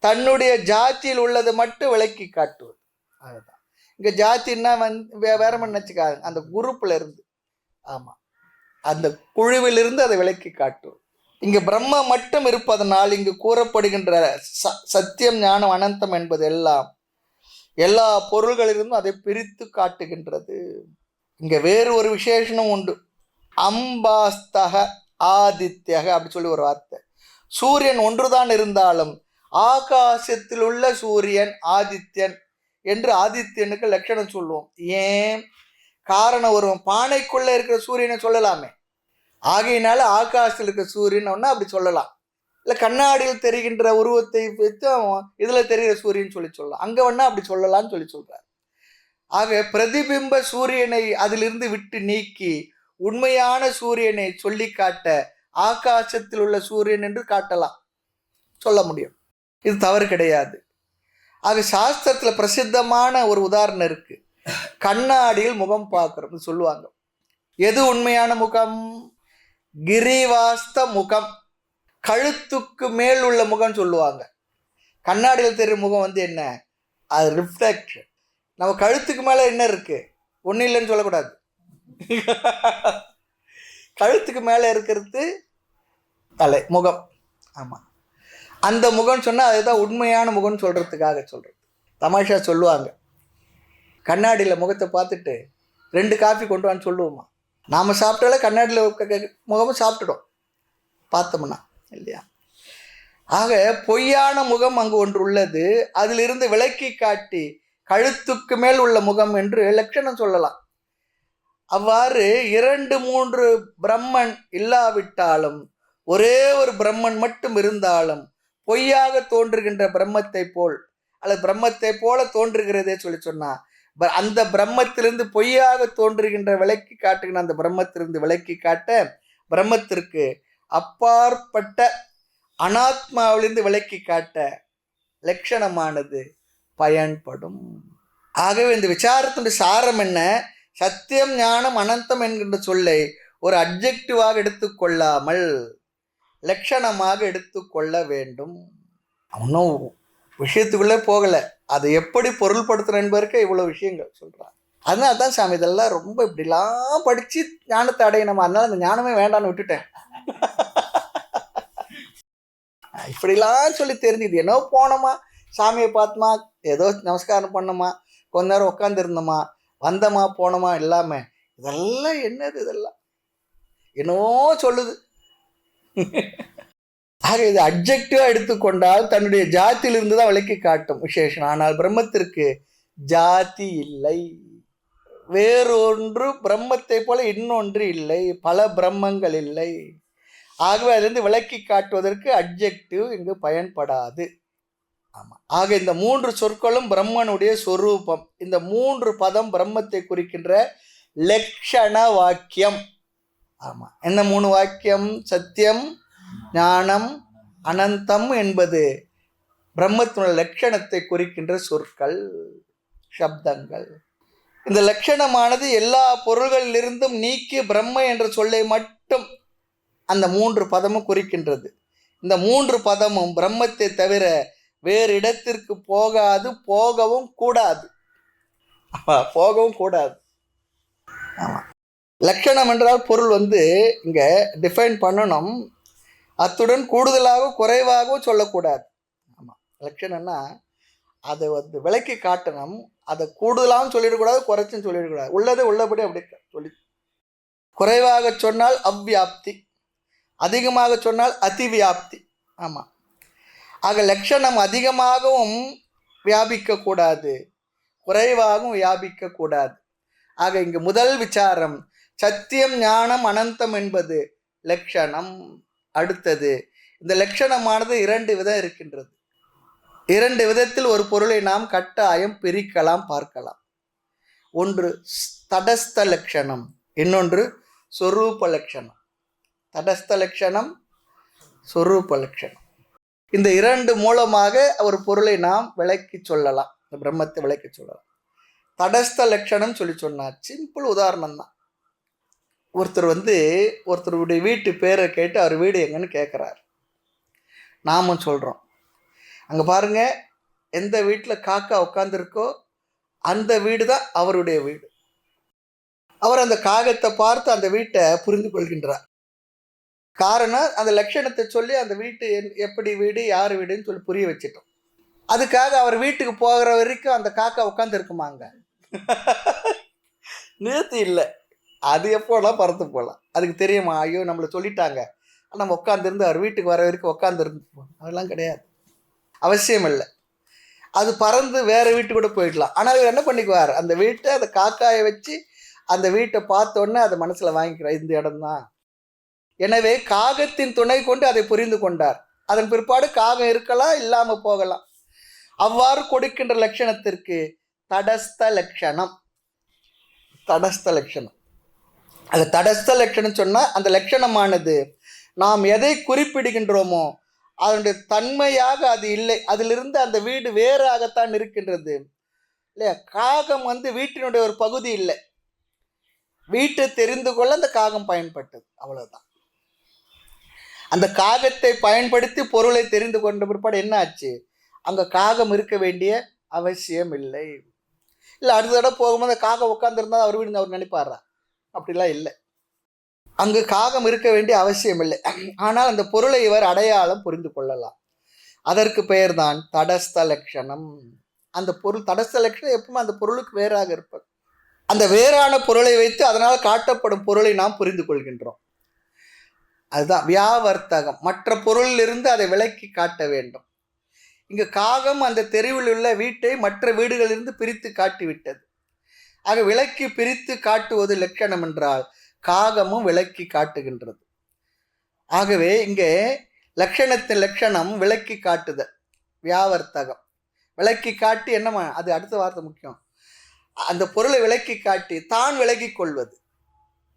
தன்னுடைய ஜாத்தியில் உள்ளதை மட்டும் விளக்கி காட்டுவது. அதுதான் இங்கே ஜாத்தின்னா வேற நினச்சிக்காது, அந்த குரூப்பில் இருந்து, ஆமாம், அந்த குழுவிலிருந்து அதை விளக்கி காட்டுவது. இங்கு பிரம்ம மட்டும் இருப்பதனால் இங்கு கூறப்படுகின்ற சத்தியம், ஞானம், அனந்தம் என்பது எல்லாம் எல்லா பொருள்களிலிருந்தும் அதை பிரித்து காட்டுகின்றது. இங்கே வேறு ஒரு விசேஷனும் உண்டு. அம்பாஸ்தக ஆதித்யக அப்படி சொல்லி ஒரு வார்த்தை. சூரியன் ஒன்றுதான் இருந்தாலும் ஆகாசத்தில் உள்ள சூரியன் ஆதித்யன் என்று ஆதித்யனுக்கு லட்சணம் சொல்லுவோம். ஏன்? காரணம், ஒரு பானைக்குள்ளே இருக்கிற சூரியனை சொல்லலாமே, ஆகையினால ஆகாசத்தில் இருக்கிற சூரியன் ஒன்னா அப்படி சொல்லலாம். இல்லை கண்ணாடியில் தெரிகின்ற உருவத்தை வைத்து இதில் தெரிகிற சூரியன் சொல்லலாம். அங்கே வேணா அப்படி சொல்லலாம்னு சொல்கிறார். ஆக பிரதிபிம்ப சூரியனை அதிலிருந்து விட்டு நீக்கி உண்மையான சூரியனை சொல்லி காட்ட ஆகாசத்தில் உள்ள சூரியன் என்று காட்டலாம், சொல்ல முடியும். இது தவறு கிடையாது. ஆக சாஸ்திரத்தில் பிரசித்தமான ஒரு உதாரணம் இருக்கு. கண்ணாடியில் முகம் பார்க்கறோம்னு சொல்லுவாங்க. எது உண்மையான முகம்? கிரிவாஸ்த முகம், கழுத்துக்கு மேல் உள்ள முகம் சொல்லுவாங்க. கண்ணாடியில் தெரிகிற முகம் வந்து என்ன? அது ரிஃப்ளெக்ஷன். நம்ம கழுத்துக்கு மேலே என்ன இருக்கு? ஒன்றும் இல்லைன்னு சொல்லக்கூடாது. கழுத்துக்கு மேலே இருக்கிறது தலை, முகம். ஆமாம், அந்த முகம் சொன்னால் அதுதான் உண்மையான முகம்னு சொல்கிறதுக்காக சொல்கிறது. தமாஷா சொல்லுவாங்க, கண்ணாடியில் முகத்தை பார்த்துட்டு 2 காஃபி கொண்டு வான்னு சொல்லுவோமா? நாம் சாப்பிட்டாலே கண்ணாடியில் முகமும் சாப்பிட்டுடும் பார்த்தோம்னா, இல்லையா? ஆக பொய்யான முகம் அங்கு ஒன்று உள்ளது, அதிலிருந்து விளக்கி காட்டி கழுத்துக்கு மேல் உள்ள முகம் என்று லட்சணம் சொல்லலாம். அவ்வாறு 2, 3 பிரம்மன் இல்லாவிட்டாலும் ஒரே ஒரு பிரம்மன் மட்டும் இருந்தாலும் பொய்யாக தோன்றுகின்ற பிரம்மத்தை போல் அல்லது பிரம்மத்தை போல தோன்றுகிறதே சொன்னா அந்த பிரம்மத்திலிருந்து பொய்யாக தோன்றுகின்ற விளக்கி காட்டுகின்ற அந்த பிரம்மத்திலிருந்து விளக்கி காட்ட பிரம்மத்திற்கு அப்பாற்பட்ட அனாத்மாவிலிருந்து விளக்கி காட்ட லட்சணமானது பயன்படும். ஆகவே இந்த விசாரத்தினுடைய சாரம் என்ன? சத்தியம், ஞானம், அனந்தம் என்கின்ற சொல்லை ஒரு அட்ஜெக்டிவாக எடுத்துக்கொள்ளாமல் லட்சணமாக எடுத்துக்கொள்ள வேண்டும். அவனும் விஷயத்துக்குள்ளே போகலை, அதை எப்படி பொருள்படுத்துகிற என்பதற்கு இவ்வளோ விஷயங்கள் சொல்கிறான். அதனால தான் சாமி இதெல்லாம் ரொம்ப இப்படிலாம் படித்து ஞானத்தை அடையணும். அதனால அந்த ஞானமே வேண்டான்னு விட்டுட்டேன். இப்படிலாம் சொல்லி தெரிஞ்சுது. என்னோ போனோமா, சாமியை பார்த்தோமா, ஏதோ நமஸ்காரம் பண்ணோமா, கொஞ்ச நேரம் உட்காந்துருந்தோமா, வந்தோமா, போனோமா இல்லாமல் இதெல்லாம் என்னது? இதெல்லாம் என்னவோ சொல்லுது. ஆக இது அட்ஜெக்டிவாக எடுத்துக்கொண்டால் தன்னுடைய ஜாத்தியிலிருந்து தான் விளக்கி காட்டும் விசேஷம். ஆனால் பிரம்மத்திற்கு ஜாதி இல்லை. வேறொன்று பிரம்மத்தை போல இன்னொன்று இல்லை, பல பிரம்மங்கள் இல்லை. ஆகவே அதிலிருந்து விளக்கி காட்டுவதற்கு அட்ஜெக்டிவ் இங்கு பயன்படாது. ஆமாம். ஆக இந்த 3 சொற்களும் பிரம்மனுடைய சொரூபம். இந்த 3 பதம் பிரம்மத்தை குறிக்கின்ற லட்சண வாக்கியம். ஆமாம், என்ன 3 வாக்கியம்? சத்தியம், ஞானம், அனந்தம் என்பது பிரம்மத்தினுடைய லட்சணத்தை குறிக்கின்ற சொற்கள், சப்தங்கள். இந்த லட்சணமானது எல்லா பொருள்களிலிருந்தும் நீக்கி பிரம்ம என்ற சொல்லை மட்டும் அந்த 3 பதமும் குறிக்கின்றது. இந்த 3 பதமும் பிரம்மத்தை தவிர வேறு இடத்திற்கு போகாது, போகவும் கூடாது. போகவும் கூடாது. ஆமாம். லட்சணம் என்றால் பொருள் வந்து இங்கே டிஃபைன் பண்ணணும். அத்துடன் கூடுதலாகவும் குறைவாகவும் சொல்லக்கூடாது. ஆமாம், லட்சணம்னா அதை வந்து விளக்கி காட்டணும். அதை கூடுதலாகவும் சொல்லிடக்கூடாது, குறைச்சும் சொல்லிடக்கூடாது. உள்ளதை உள்ளபடி அப்படி சொல்லி குறைவாக சொன்னால் அவ்வியாப்தி, அதிகமாக சொன்னால் அதிவியாப்தி. ஆமாம். ஆக லட்சணம் அதிகமாகவும் வியாபிக்கக்கூடாது, குறைவாகவும் வியாபிக்கக்கூடாது. ஆக இங்கு முதல் விசாரம் சத்தியம் ஞானம் அனந்தம் என்பது லட்சணம். அடுத்தது இந்த லட்சணமானது 2 விதம் இருக்கின்றது. 2 விதத்தில் ஒரு பொருளை நாம் கட்டாயம் பிரிக்கலாம், பார்க்கலாம். ஒன்று தடஸ்த லட்சணம், இன்னொன்று சொரூப லட்சணம். தடஸ்த லட்சணம், சொரூப லட்சணம். இந்த 2 மூலமாக ஒரு பொருளை நாம் விளக்கி சொல்லலாம், இந்த பிரம்மத்தை விளக்கி சொல்லலாம். தடஸ்த லட்சணம் சொன்னார். சிம்பிள் உதாரணம் தான். ஒருத்தருடைய வீட்டு பேரை கேட்டு அவர் வீடு எங்கன்னு கேட்குறார். நாமும் சொல்கிறோம், அங்கே பாருங்க, எந்த வீட்டில் காக்கா உட்காந்துருக்கோ அந்த வீடு தான் அவருடைய வீடு. அவர் அந்த காகத்தை பார்த்து அந்த வீட்டை புரிந்து கொள்கின்றார். காரணம், அந்த லட்சணத்தை சொல்லி அந்த வீட்டு எப்படி வீடு, யார் வீடுன்னு சொல்லி புரிய வச்சிட்டோம். அதுக்காக அவர் வீட்டுக்கு போகிற வரைக்கும் அந்த காக்கா உட்காந்து இருக்குமாங்க? நேற்று இல்லை, அது எப்போலாம் பறந்து போகலாம். அதுக்கு தெரியுமா, ஐயோ நம்மளை சொல்லிட்டாங்க, நம்ம உட்காந்துருந்து அவர் வீட்டுக்கு வர வரைக்கும் உட்காந்துருந்து அதெல்லாம் கிடையாது, அவசியம் இல்லை. அது பறந்து வேறு வீட்டு கூட போயிடலாம். ஆனால் அவர் என்ன பண்ணிக்குவார், அந்த வீட்டை, அந்த காக்காயை வச்சு அந்த வீட்டை பார்த்தோன்னே அதை மனசில் வாங்கிக்கிறார், இந்த இடம்தான். எனவே காகத்தின் துணை கொண்டு அதை புரிந்து கொண்டார். அதன் பிற்பாடு காகம் இருக்கலாம், இல்லாமல் போகலாம். அவ்வாறு கொடுக்கின்ற லட்சணத்திற்கு தடஸ்த லட்சணம். தடஸ்த லட்சணம், அது தடஸ்த லட்சணம் சொன்னால் அந்த லட்சணமானது நாம் எதை குறிப்பிடுகின்றோமோ அதனுடைய தன்மையாக அது இல்லை, அதிலிருந்து அந்த வீடு வேறாகத்தான் இருக்கின்றது இல்லையா. காகம் வீட்டினுடைய ஒரு பகுதி இல்லை, வீட்டை தெரிந்து கொள்ள அந்த காகம் பயன்பட்டது, அவ்வளவுதான். அந்த காகத்தை பயன்படுத்தி பொருளை தெரிந்து கொண்ட பிற்பாடு என்ன ஆச்சு, அங்கே காகம் இருக்க வேண்டிய அவசியம் இல்லை. இல்லை, அடுத்த தடவை போகும்போது காகம் உட்காந்துருந்தா அவர் வீடு அவர் நினைப்பாரா? அப்படிலாம் இல்லை, அங்கு காகம் இருக்க வேண்டிய அவசியம் இல்லை. ஆனால் அந்த பொருளை இவர் அடையாளம் புரிந்து கொள்ளலாம். அதற்கு பெயர் தான் தடஸ்த லட்சணம். அந்த பொருள் தடஸ்த லட்சணம் எப்பவுமே அந்த பொருளுக்கு வேறாக இருப்பது. அந்த வேறான பொருளை வைத்து அதனால் காட்டப்படும் பொருளை நாம் புரிந்து கொள்கின்றோம். அதுதான் வியாவர்த்தகம். மற்ற பொருளிலிருந்து அதை விலக்கி காட்ட வேண்டும். இங்கு காகம் அந்த தெருவில் உள்ள வீட்டை மற்ற வீடுகளிலிருந்து பிரித்து காட்டிவிட்டது. ஆக விலக்கி பிரித்து காட்டுவது லட்சணம் என்றால் காகமும் விலக்கி காட்டுகின்றது. ஆகவே இங்கே லட்சணத்தின் லட்சணம் விலக்கி காட்டுதல், வியாவர்த்தகம். விலக்கி காட்டி என்னமா, அது அடுத்த வார்த்தை முக்கியம். அந்த பொருளை விலக்கி காட்டி தான் விலகி கொள்வது.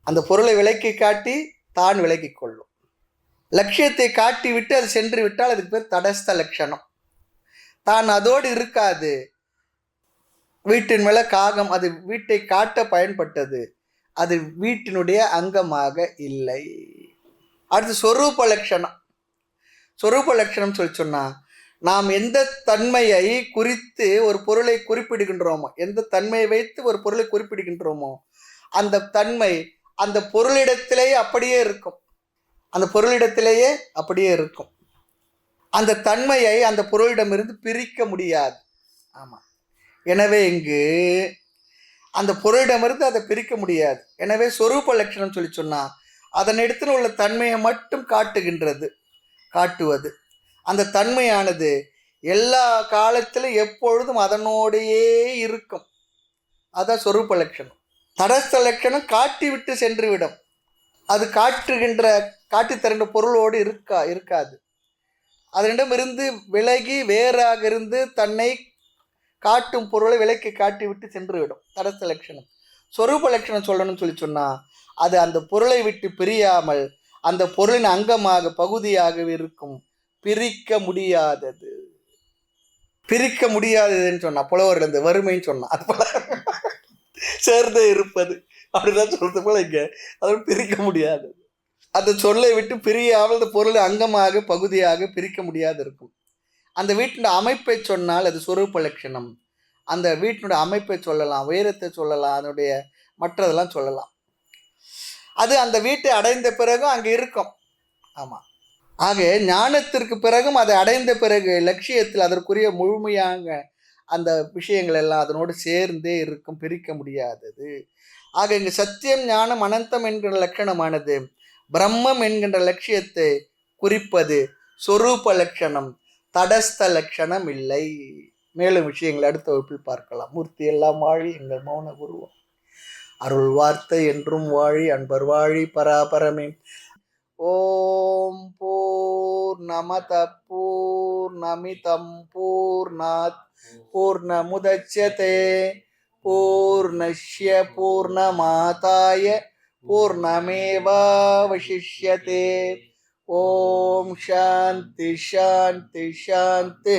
அந்த பொருளை விலக்கி காட்டி தான் விலகி கொள்ளும். லட்சியத்தை காட்டி விட்டு அது சென்று விட்டால் அதுக்கு பேர் தடஸ்த லட்சணம். தான் அதோடு இருக்காது. வீட்டின் மேலே காகம் அது வீட்டை காட்ட பயன்பட்டது, அது வீட்டினுடைய அங்கமாக இல்லை. அடுத்து சொரூப லட்சணம். சொரூப லட்சணம் சொன்னால் நாம் எந்த தன்மையை குறித்து ஒரு பொருளை குறிப்பிடுகின்றோமோ, எந்த தன்மையை வைத்து ஒரு பொருளை குறிப்பிடுகின்றோமோ அந்த தன்மை அந்த பொருளிடத்திலேயே அப்படியே இருக்கும். அந்த பொருளிடத்திலேயே அப்படியே இருக்கும். அந்த தன்மையை அந்த பொருளிடமிருந்து பிரிக்க முடியாது. ஆமாம். எனவே இங்கு அந்த பொருளிடமிருந்து அதை பிரிக்க முடியாது. எனவே சொரூப லட்சணம் சொன்னால் அதன் இடத்துல உள்ள தன்மையை மட்டும் காட்டுவது. அந்த தன்மையானது எல்லா காலத்திலும் எப்பொழுதும் அதனோடையே இருக்கும். அதான் சொரூப லட்சணம். தடஸ்த லட்சணம் காட்டி விட்டு சென்றுவிடும். அது காட்டி தருகின்ற பொருளோடு இருக்காது. அதனிடமிருந்து விலகி வேறாக இருந்து தன்னை காட்டும் பொருளை விலக்கி காட்டி விட்டு சென்றுவிடும். தடஸ்த லட்சணம். சொரூப லட்சணம் சொல்லணும்னு சொன்னால் அது அந்த பொருளை விட்டு பிரியாமல் அந்த பொருளின் அங்கமாக பகுதியாகவே இருக்கும். பிரிக்க முடியாததுன்னு சொன்னா புலவர்கள் இந்த வறுமைன்னு சொன்னா அது போல சேர்ந்தே இருப்பது அப்படிதான் சொல்றது போல இங்க அது பிரிக்க முடியாது. அந்த சொல்லை விட்டு பிரியாமல் அந்த பொருளை அங்கமாக பகுதியாக பிரிக்க முடியாது இருக்கும். அந்த வீட்டின் அமைப்பை சொன்னால் அது சொரூப லட்சணம். அந்த வீட்டினுடைய அமைப்பை சொல்லலாம், உயரத்தை சொல்லலாம், அதனுடைய மற்றதெல்லாம் சொல்லலாம். அது அந்த வீட்டை அடைந்த பிறகும் அங்கே இருக்கும். ஆமாம். ஆக ஞானத்திற்கு பிறகும் அதை அடைந்த பிறகு லட்சியத்தில் அதற்குரிய முழுமையாக அந்த விஷயங்கள் எல்லாம் அதனோடு சேர்ந்தே இருக்கும், பிரிக்க முடியாதது. ஆக இங்கு சத்தியம் ஞானம் அனந்தம் என்கிற லட்சணமானது பிரம்மம் என்கின்ற லட்சியத்தை குறிப்பது சொரூப லட்சணம், தடஸ்த லட்சணம் இல்லை. மேலும் விஷயங்களை அடுத்த வகுப்பில் பார்க்கலாம். மூர்த்தி எல்லாம் வாழி எங்கள் மௌன குருவம் அருள் வார்த்தை என்றும் வாழி, அன்பர் வாழி பராபரமே. ஓம் பூர்ணமத பூர்ணமிதம் பூர்ணாத் பூர்ணமுதச்யதே பூர்ணஸ்ய பூர்ணமாதாய பூர்ணமேவாவசிஷ்யதே. ஓம் சாந்தி சாந்தி சாந்தி.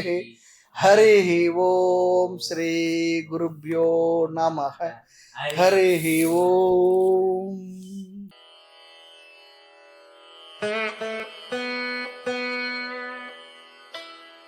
ஹரி ஓம். ஸ்ரீ குருப்யோ நமஹ. ஹரி ஓம்.